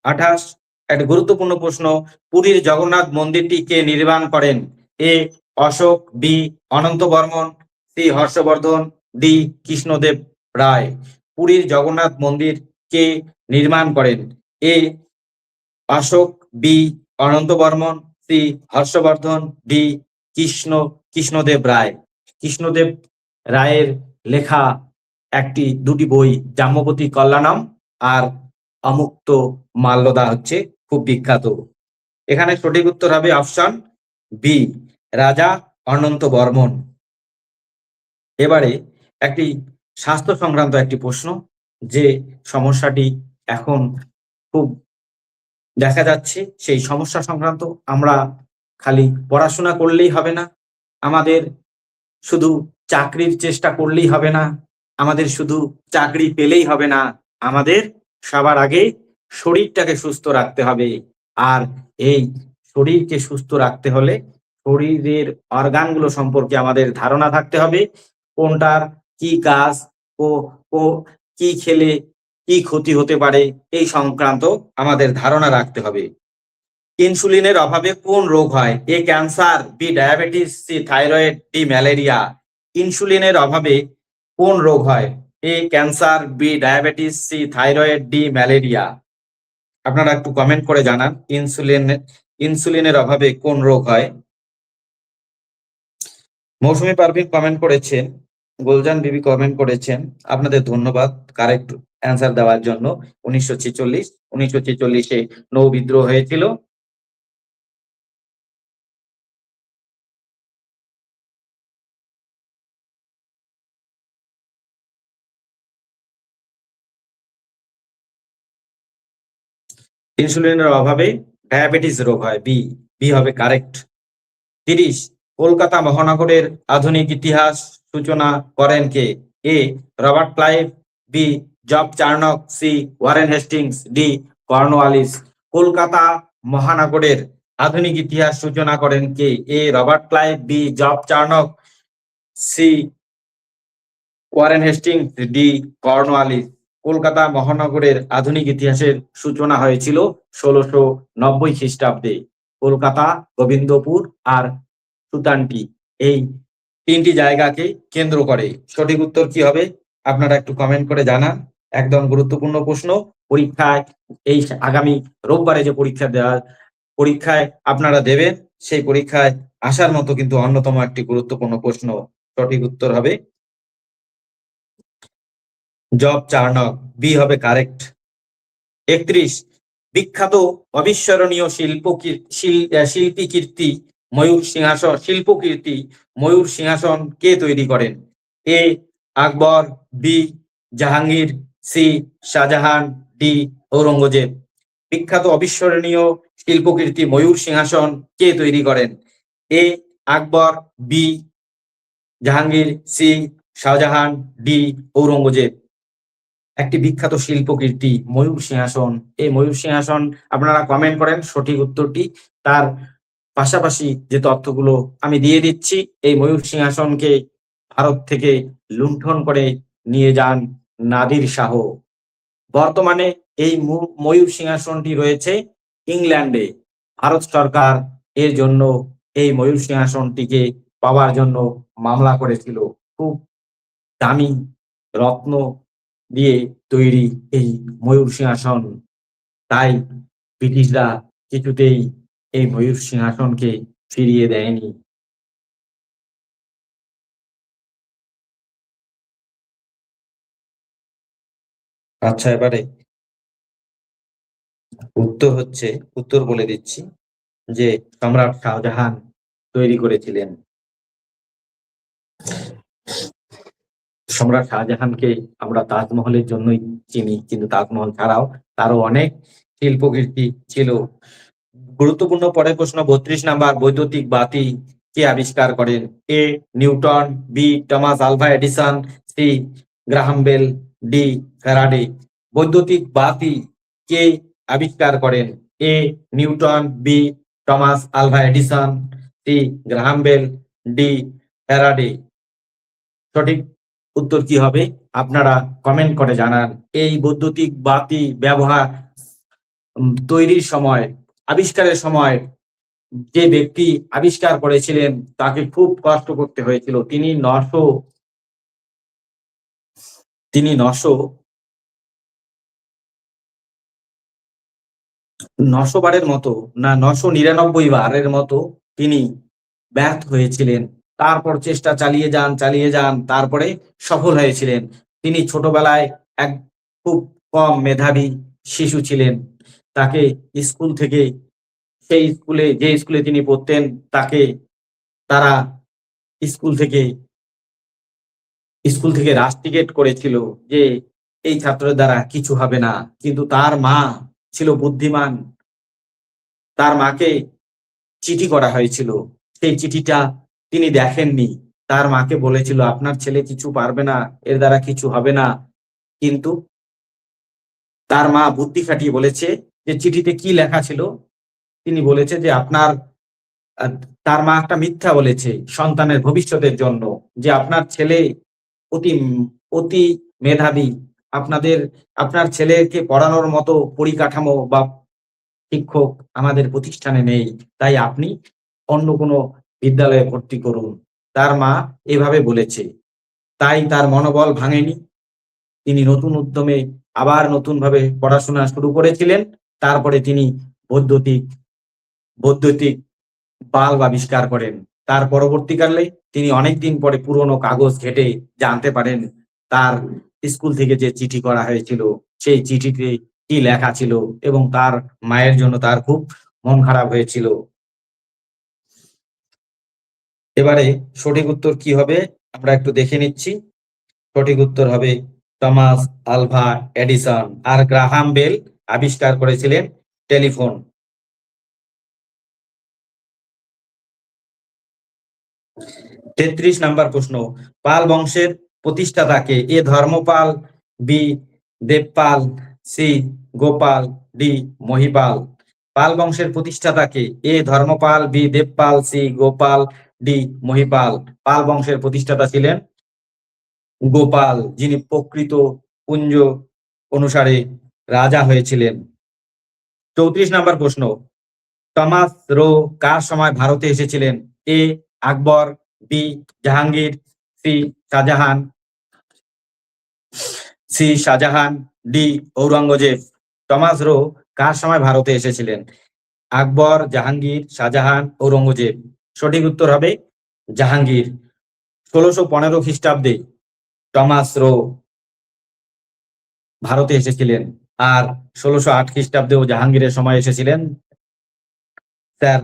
A: 28 একটা গুরুত্বপূর্ণ প্রশ্ন। পুরীর জগন্নাথ মন্দিরটি কে নির্মাণ করেন? এ অশোক, বি অনন্ত বর্মন, সি হর্ষবর্ধন, ডি কৃষ্ণদেব রায়। পুরীর জগন্নাথ মন্দির কে নির্মাণ করেন? এ অশোক, বি অনন্ত বর্মন, সি হর্ষবর্ধন, ডি কৃষ্ণদেব রায়। কৃষ্ণদেব রায়ের লেখা দুটি বই, জাম্ববতী কল্যাণম আর অমুক্ত মাল্যদা হচ্ছে খুব বিখ্যাত। এখানে সঠিক উত্তর হবে অপশন বি, রাজা অনন্ত বর্মন। এবারে একটি স্বাস্থ্য সংক্রান্ত একটি প্রশ্ন, যে সমস্যাটি এখন খুব দেখা যাচ্ছে। সেই সমস্যা সংক্রান্ত আমরা খালি পড়াশোনা করলেই হবে না, আমাদের শুধু চাকরির চেষ্টা করলেই হবে না, আমাদের শুধু চাকরি পেলেই হবে না, আমাদের সবার আগে শরীরটাকে সুস্থ রাখতে হবে। আর এই শরীরকে সুস্থ রাখতে হলে শরীরের অর্গানগুলো সম্পর্কে আমাদের ধারণা থাকতে হবে। কোনটার কি কাজ ও ও কি খেলে কি ক্ষতি হতে পারে এই সংক্রান্ত আমাদের ধারণা রাখতে হবে। ইনসুলিনের অভাবে কোন রোগ হয়? A cancer, B diabetes, C thyroid, D malaria. ইনসুলিনের অভাবে কোন রোগ হয়? A cancer, B diabetes, C thyroid, D malaria. আপনারা একটু কমেন্ট করে জানান ইনসুলিনের অভাবে কোন রোগ হয়। মৌসুমী পারভিন কমেন্ট করেছেন, গুলজান বিবি কমেন্ট করেছেন, আপনাদের ধন্যবাদ কারেক্ট অ্যান্সার দেওয়ার জন্য। 1946 নৌ বিদ্রোহ হয়েছিল। ইনসুলিনের অভাবে ডায়াবেটিস রোগ হয়, বি বি হবে কারেক্ট। 30 কলকাতা মহানগরের আধুনিক ইতিহাস সূচনা করেন কে? A Robert Clive, B Job Charnock, C Warren Hastings, D Cornwallis. Kolkata মহানগরের আধুনিক ইতিহাস সূচনা করেন কে? A Robert Clive, B Job Charnock, C Warren Hastings, D Cornwallis. Kolkata মহানগরের আধুনিক ইতিহাসের সূচনা হয়েছিল 1690 খ্রিস্টাব্দে। কলকাতা, গোবিন্দপুর আর সুতানটি, এই তিনটি জায়গাকে কেন্দ্র করে। সঠিক উত্তর কি হবে আপনারা একটু কমেন্ট করে জানান। একদম গুরুত্বপূর্ণ প্রশ্ন, পরীক্ষায় এই আগামী রোববারে যে পরীক্ষায় আপনারা দেবেন, সেই পরীক্ষায় আসার মতো কিন্তু অন্যতম একটি গুরুত্বপূর্ণ প্রশ্ন। সঠিক উত্তর হবে জব চার্নক, বি হবে কারেক্ট। 31 বিখ্যাত অবিস্মরণীয় শিল্পী কীর্তি ময়ূর সিংহাসন, শিল্পকীর্তি ময়ূর সিংহাসন কে তৈরি করেন? A Akbar, B Jahangir, C Shahjahan, D Aurangzeb. বিখ্যাত অবিস্মরণীয় শিল্পকীর্তি ময়ূর সিংহাসন কে তৈরি করেন? A Akbar, B Jahangir, C Shahjahan, D Aurangzeb. একটি বিখ্যাত শিল্পকীর্তি ময়ূর সিংহাসন, এই ময়ূর সিংহাসন আপনারা কমেন্ট করেন সঠিক উত্তরটি। তার পাশাপাশি যে তথ্যগুলো আমি দিয়ে দিচ্ছি, এই ময়ূর সিংহাসনকে ভারত থেকে লুণ্ঠন করে নিয়ে যান নাদির শাহ। বর্তমানে এই ময়ূর সিংহাসনটি রয়েছে ইংল্যান্ডে। ভারত সরকার এর জন্য এই ময়ূর সিংহাসনটিকে পাওয়ার জন্য মামলা করেছিল। খুব দামি রত্ন দিয়ে তৈরি এই ময়ূর সিংহাসন, তাই ব্রিটিশরা কিছুতেই এই ময়ূর সিংহাসনকে ফিরিয়ে দেয়নি। আচ্ছা, এবারে উত্তর বলে দিচ্ছি যে সম্রাট শাহজাহান তৈরি করেছিলেন। সম্রাট শাহজাহানকে আমরা তাজমহলের জন্যই চিনি, কিন্তু তাজমহল ছাড়াও তারও অনেক শিল্পকীর্তি ছিল। গুরুত্বপূর্ণ পরের প্রশ্ন ৩২ নাম্বার, বৈদ্যুতিক বাতি কে আবিষ্কার করেন? A Newton, B Thomas Alva Edison, C Graham Bell, D Faraday. বৈদ্যুতিক বাতি কে আবিষ্কার করেন? A Newton, B Thomas Alva Edison, C Graham Bell, D Faraday. সঠিক উত্তর কি হবে আপনারা কমেন্ট করে জানান। এই বৈদ্যুতিক বাতি ব্যবহার তৈরির সময়, আবিষ্কারের সময় যে ব্যক্তি আবিষ্কার করেছিলেন তাকে খুব কষ্ট করতে হয়েছিল। তিনি 900 বারের মতো, না 999 বারের মতো তিনি ব্যর্থ হয়েছিলেন। তারপর চেষ্টা চালিয়ে যান, তারপরে সফল হয়েছিলেন। তিনি ছোটবেলায় এক খুব কম মেধাবী শিশু ছিলেন। তাকে স্কুল থেকে, যে স্কুলে তিনি পড়তেন, তারা স্কুল থেকে রাস্টিকেট করেছিল যে এই ছাত্রের দ্বারা কিছু হবে না। কিন্তু তার মা ছিল বুদ্ধিমান, তার মাকে চিঠি করা হয়েছিল। সেই চিঠিটা তিনি দেখেননি। তার মাকে বলেছিল আপনার ছেলে কিছু পারবে না, এর দ্বারা কিছু হবে না। কিন্তু তার মা বুদ্ধি খাটিয়ে বলেছে যে চিঠিতে কি লেখা ছিল। তিনি বলেছে যে আহ, তার মা একটা মিথ্যা বলেছে সন্তানের ভবিষ্যতের জন্য, যে আপনার ছেলে অতি অতি মেধাবী, আপনার ছেলেকে পড়ানোর মতো পরিকাঠামো বা শিক্ষক আমাদের প্রতিষ্ঠানে নেই, তাই আপনি অন্য কোনো বিদ্যালয়ে ভর্তি করুন। তার মা এভাবে বলেছে, তাই তার মনোবল ভাঙেনি। তিনি নতুন উদ্যমে আবার নতুন ভাবে পড়াশোনা শুরু করেছিলেন। তারপরে তিনি বৈদ্যুতিক বৈদ্যুতিক বাল্ব আবিষ্কার করেন। তার পরবর্তীকালে তিনি অনেকদিন পরে পুরনো কাগজ ঘেটে জানতে পারেন তার স্কুল থেকে যে চিঠি করা হয়েছিল সেই চিঠিতে কি লেখা ছিল, এবং তার মায়ের জন্য তার খুব মন খারাপ হয়েছিল। এবারে সঠিক উত্তর কি হবে আমরা একটু দেখে নিচ্ছি। সঠিক উত্তর হবে টমাস আলভা এডিসন। আর গ্রাহাম বেল আবিষ্কার করেছিলেন টেলিফোন। ৩৩ নাম্বার প্রশ্ন, পাল বংশের প্রতিষ্ঠাতা কে? A Dharmapal, B Devapal, C Gopal, D Mahipal. Pal বংশের প্রতিষ্ঠাতা কে? A Dharmapal, B Devapal, C Gopal, D Mahipal. Pal বংশের প্রতিষ্ঠাতা ছিলেন গোপাল, যিনি প্রকৃত পুঞ্জ অনুসারে রাজা হয়েছিলেন। ৩৪ নাম্বার প্রশ্ন, টমাস রো কার সময় ভারতে এসেছিলেন? A Akbar, B Jahangir, C Shahjahan, D Aurangzeb. Thomas Roe কার সময় ভারতে এসেছিলেন? আকবর, জাহাঙ্গীর, শাহজাহান, ঔরঙ্গজেব। সঠিক উত্তর হবে জাহাঙ্গীর। ১৬১৫ খ্রিস্টাব্দে টমাস রো ভারতে এসেছিলেন, আর ১৬০৮ খ্রিস্টাব্দেও জাহাঙ্গীরের সময় এসেছিলেন স্যার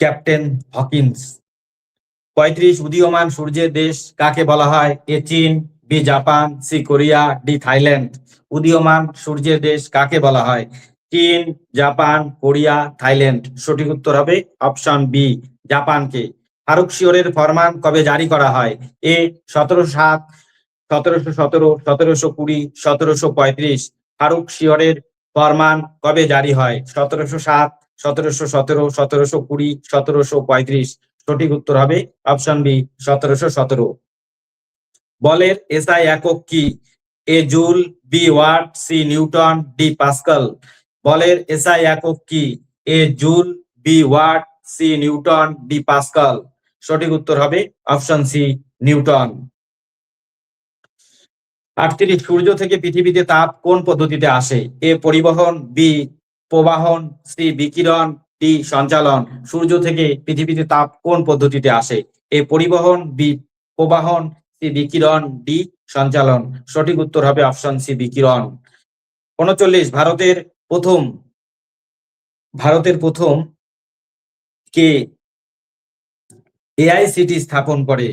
A: ক্যাপ্টেন হকিন্স। ৩৫ উদীয়মান সূর্যের দেশ কাকে বলা হয়? এ চীন, B Japan, C Korea, D Thailand. উদীয়মান সূর্যের দেশ কাকে বলা হয়? চীন, জাপান, কোরিয়া, থাইল্যান্ড। সঠিক উত্তর হবে অপশন বি, জাপানকে। ফারুক শিওরের ফরমান কবে জারি করা হয়? এ ১৭০৭, ১৭১৭, ১৭২০, ১৭৩৫। ফারুক শিওরের ফরমান কবে জারি হয়? ১৭০৭, 1717, 1720, 1735। সঠিক উত্তর হবে অপশন বি 1717। বলের এসআই একক কি? A joule, B watt, C newton, D pascal. বলের এসআই একক কি? A joule, B watt, C newton, D pascal. সঠিক উত্তর হবে অপশন সি নিউটন। 38 সূর্য থেকে পৃথিবীতে তাপ কোন পদ্ধতিতে আসে? এ পরিবহন, বি প্রবাহন, সি বিকিরণ, ডি সঞ্চালন। সূর্য থেকে পৃথিবীতে তাপ কোন পদ্ধতিতে আসে? এ পরিবহন, বি প্রবাহন, সি বিকিরণ, ডি সঞ্চালন। সঠিক উত্তর হবে অপশন সি বিকিরণ। 39 ভারতের প্রথম কে এআইসিটি স্থাপন করে?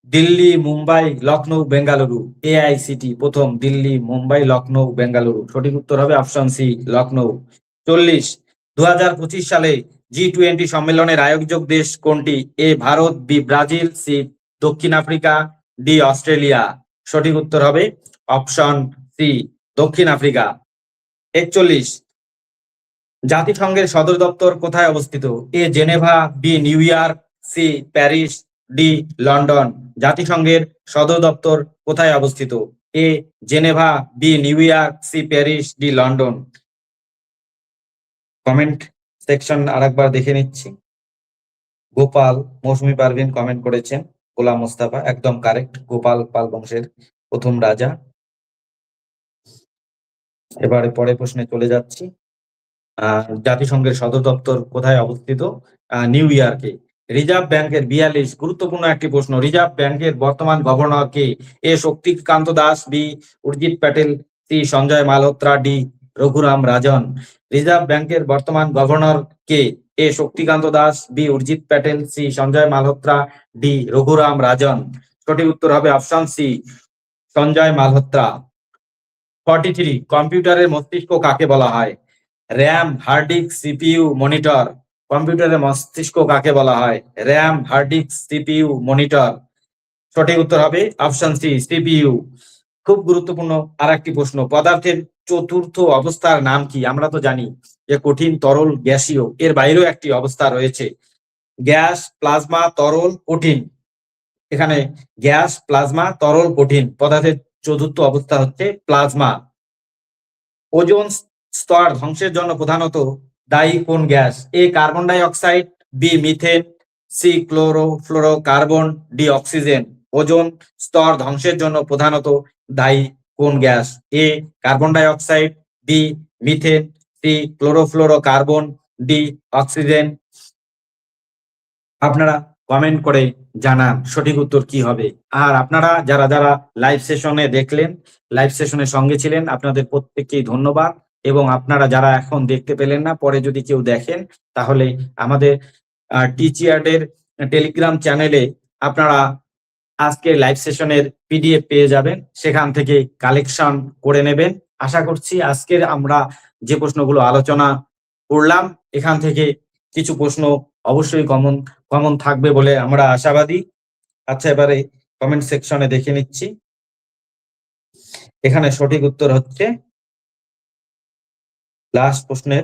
A: দিল্লি, মুম্বাই, লখনৌ, বেঙ্গালুরু। এআইসিটি প্রথম দিল্লি, মুম্বাই, লখনৌ, বেঙ্গালুরু। সঠিক উত্তর হবে অপশন সি লখনৌ। 40 2025 সালে G20 সম্মেলনের আয়োজক দেশ কোনটি? এ ভারত, বি ব্রাজিল, সি দক্ষিণ আফ্রিকা, ডি অস্ট্রেলিয়া। সঠিক উত্তর হবে অপশন সি দক্ষিণ আফ্রিকা। 41 জাতিসংঘের সদর দপ্তর কোথায় অবস্থিত? A Geneva, B New York, C Paris, D London. জাতিসংঘের সদর দপ্তর কোথায় অবস্থিত? A Geneva, B New York, C Paris, D London. Comment section আরেকবার দেখে নিচ্ছি। গোপাল মৌসুমী পারভিন কমেন্ট করেছেন গোলাম মোস্তফা, একদম কারেক্ট। গোপাল পাল বংশের প্রথম রাজা। এবারে পরের প্রশ্নে চলে যাচ্ছি। জাতিসংঘের সদর দপ্তর কোথায় অবস্থিত? নিউ ইয়র্কে। রিজার্ভ ব্যাংকের 42 গুরুত্বপূর্ণ একটি প্রশ্ন। রিজার্ভ ব্যাংকের বর্তমান গভর্নর কে? A Shaktikanta Das, B Urjit Patel, C Sanjay Malhotra, D Raghuram Rajan. Reserve ব্যাংকের বর্তমান গভর্নর কে? A Shaktikanta Das, B Urjit Patel, C Sanjay Malhotra, D Raghuram Rajan. সঠিক উত্তর হবে অপশন সি সঞ্জয় মালহোত্রা। 43 কম্পিউটারের মস্তিষ্ক কাকে বলা হয়? RAM, hard disk, CPU, monitor. কম্পিউটারের মস্তিষ্ক কাকে বলা হয়? RAM, hard disk, CPU, monitor. সঠিক উত্তর হবে অপশন সি সিপিইউ। খুব গুরুত্বপূর্ণ আর একটি প্রশ্ন। পদার্থের চতুর্থ অবস্থার নাম কি? আমরা তো জানি যে কঠিন, তরল, গ্যাসীয়। এর বাইরেও একটি অবস্থা রয়েছে, গ্যাস, প্লাজমা, তরল, কঠিন। এখানে গ্যাস, প্লাজমা, তরল, কঠিন। পদার্থের চতুর্থ অবস্থা হচ্ছে প্লাজমা। ওজোন স্তর ধ্বংসের জন্য প্রধানত দায়ী কোন gas? A carbon dioxide, B methane, C chlorofluorocarbon, D oxygen. Ozone স্তর ধ্বংসের জন্য প্রধানত দায়ী কোন gas? A carbon dioxide, B methane, C chlorofluorocarbon, D oxygen. আপনারা কমেন্ট করে জানান সঠিক উত্তর কি হবে। আর আপনারা যারা যারা লাইভ সেশনে দেখলেন, লাইভ সেশনের সঙ্গে ছিলেন, আপনাদের প্রত্যেককেই ধন্যবাদ। এবং আপনারা যারা এখন দেখতে পেলেন না, পরে যদি কেউ দেখেন, তাহলে আমাদের টিচিয়ার্ডের টেলিগ্রাম চ্যানেলে আপনারা আজকে লাইভ সেশনের পিডিএফ পেয়ে যাবেন, সেখান থেকে কালেকশন করে নেবেন। আশা করছি আজকের আমরা যে প্রশ্নগুলো আলোচনা করলাম, এখান থেকে কিছু প্রশ্ন অবশ্যই কমন থাকবে বলে আমরা আশাবাদী। আচ্ছা, এবারে কমেন্ট সেকশনে দেখে নিচ্ছি। এখানে সঠিক উত্তর হচ্ছে লাস্ট প্রশ্নের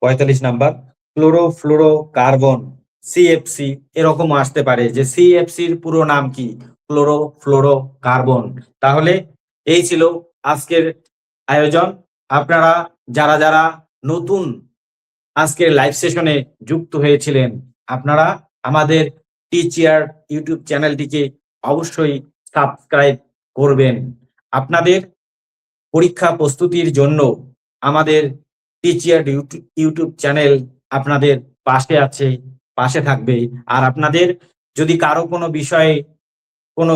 A: 45 নাম্বার, ক্লোরোফ্লোরোকার্বন, সিএফসি। এরকম আসতে পারে যে সিএফসির পুরো নাম কি? ক্লোরোফ্লোরোকার্বন। তাহলে এই ছিল আজকের আয়োজন। আপনারা যারা যারা নতুন আজকের লাইভ সেশনে যুক্ত হয়েছিলেন, আপনারা আমাদের টিচিয়ার ইউটিউব চ্যানেলটিকে অবশ্যই সাবস্ক্রাইব করবেন। আপনাদের পরীক্ষা প্রস্তুতির জন্য আমাদের টিচিয়ার ইউটিউব চ্যানেল আপনাদের পাশে আছে, পাশে থাকবে। আর আপনাদের যদি কারো কোনো বিষয়ে কোনো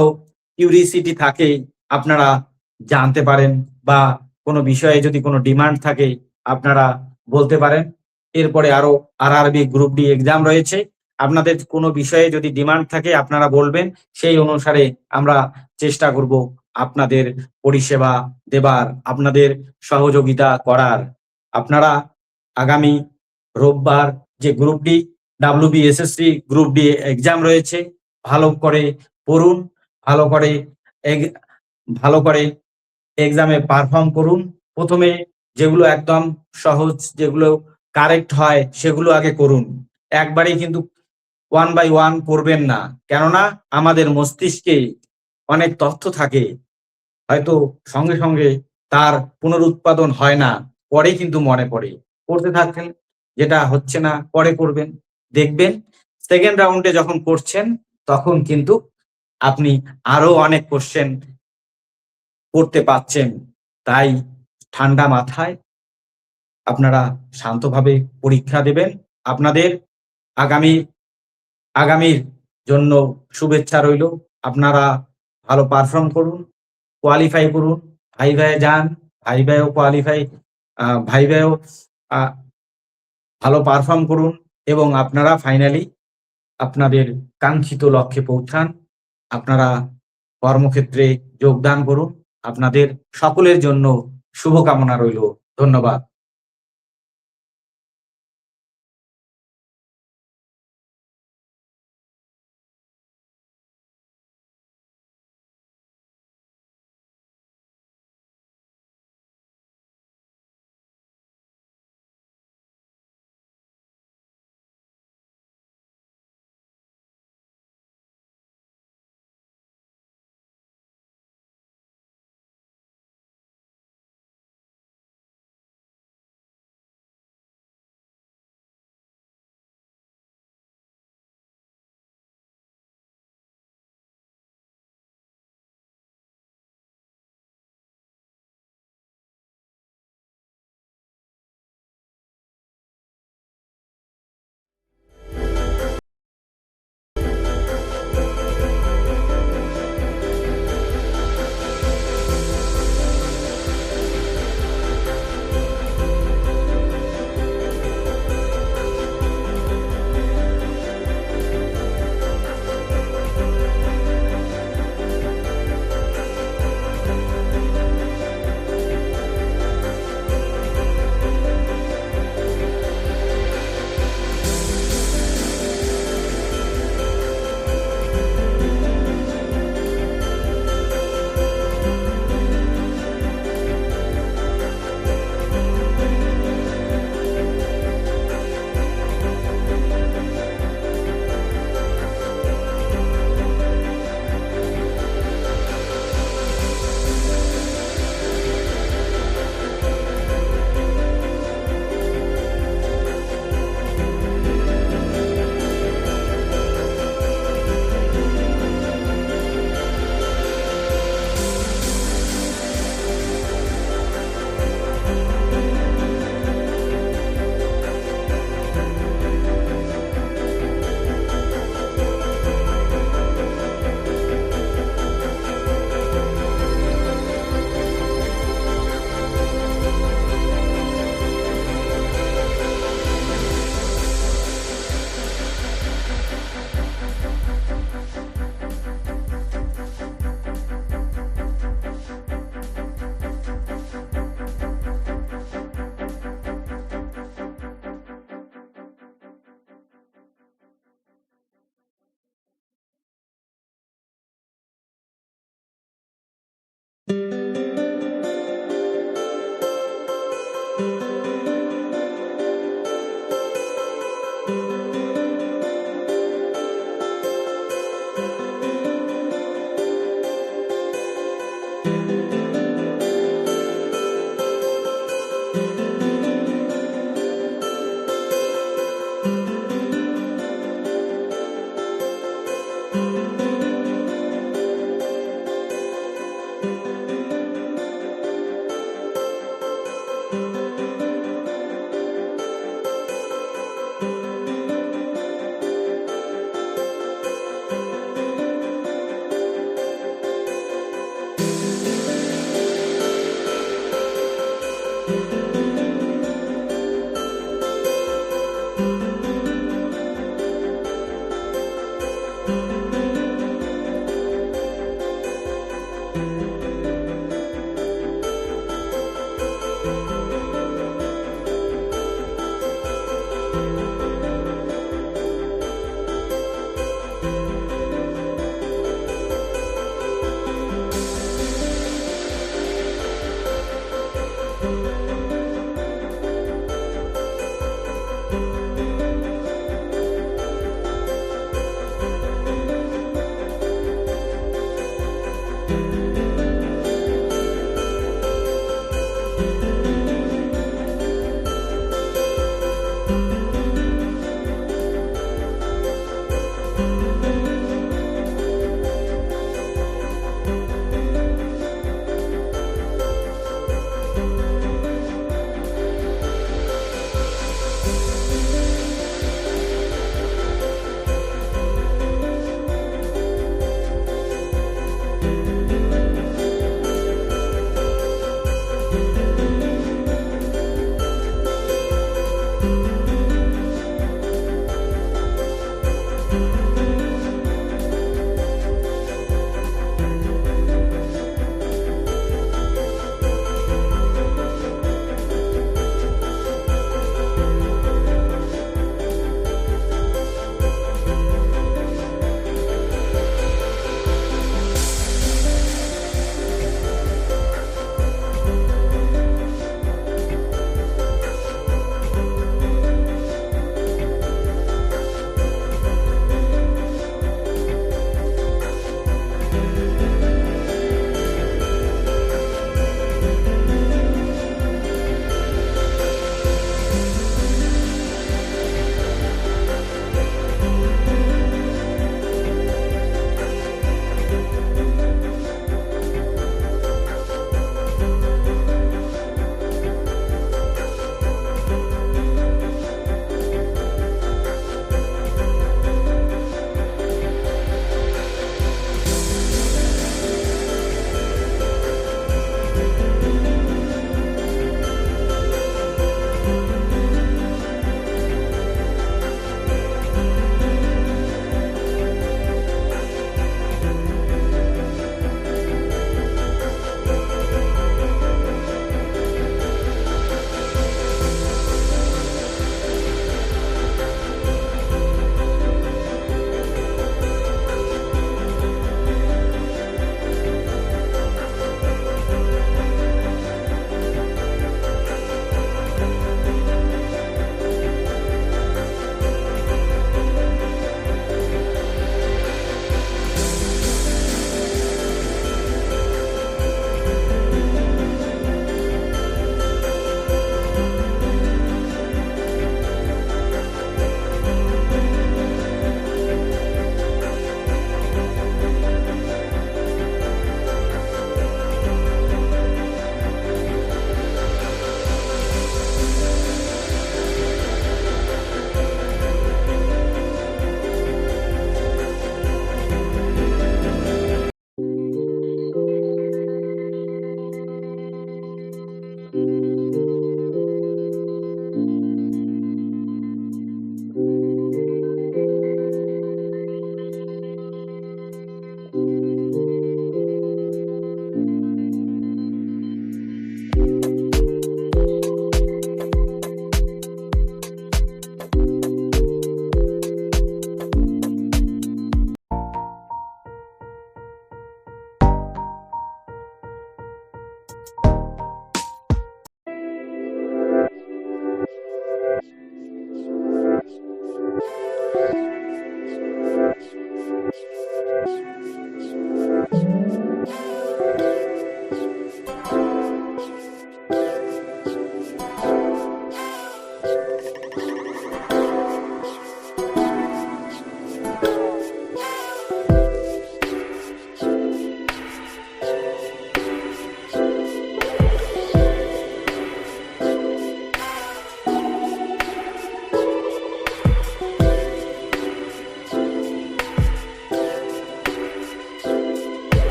A: কিউরিসিটি থাকে, আপনারা জানতে পারেন, বা কোনো বিষয়ে যদি কোনো ডিমান্ড থাকে, আপনারা বলতে পারেন। এরপরে আরো আরআরবি গ্রুপ ডি এক্সাম রয়েছে। আপনাদের কোনো বিষয়ে যদি ডিমান্ড থাকে, আপনারা বলবেন, সেই অনুসারে আমরা চেষ্টা করব আপনাদের পরিষেবা দেবার, আপনাদের সহযোগিতা করার। আপনারা আগামী রোববার যে group D WBSSC group D exam রয়েছে, ভালো করে পড়ুন, ভালো করে এক্সামে পারফর্ম করুন। প্রথমে যেগুলো একদম সহজ, যেগুলো কারেক্ট হয় সেগুলো আগে করুন। একবারেই কিন্তু 1 বাই 1 করবেন না। কেননা আমাদের মস্তিষ্কে অনেক তথ্য থাকে। হয়তো সঙ্গে, সঙ্গে তার পুনরুৎপাদন হয় না। পরেই কিন্তু মনে পড়ে। করতে থাকেন, যেটা হচ্ছে না পরে করবেন। দেখবেন 2nd রাউন্ডে যখন করছেন তখন কিন্তু আপনি আরো অনেক কোয়েশ্চেন করতে পারছেন। তাই ঠান্ডা মাথায় আপনারা শান্তভাবে পরীক্ষা দেবেন। আপনাদের আগামী আগামীর জন্য শুভেচ্ছা রইল। আপনারা ভালো পারফর্ম করুন, কোয়ালিফাই করুন, ভাইভায় যান, ভাইভায়ও কোয়ালিফাই ভাইভায়ও আ ভালো পারফর্ম করুন এবং আপনারা ফাইনালি আপনাদের কাঙ্ক্ষিত লক্ষ্যে পৌঁছান। আপনারা কর্মক্ষেত্রে যোগদান করুন। আপনাদের সকলের জন্য শুভকামনা রইল। ধন্যবাদ।
B: you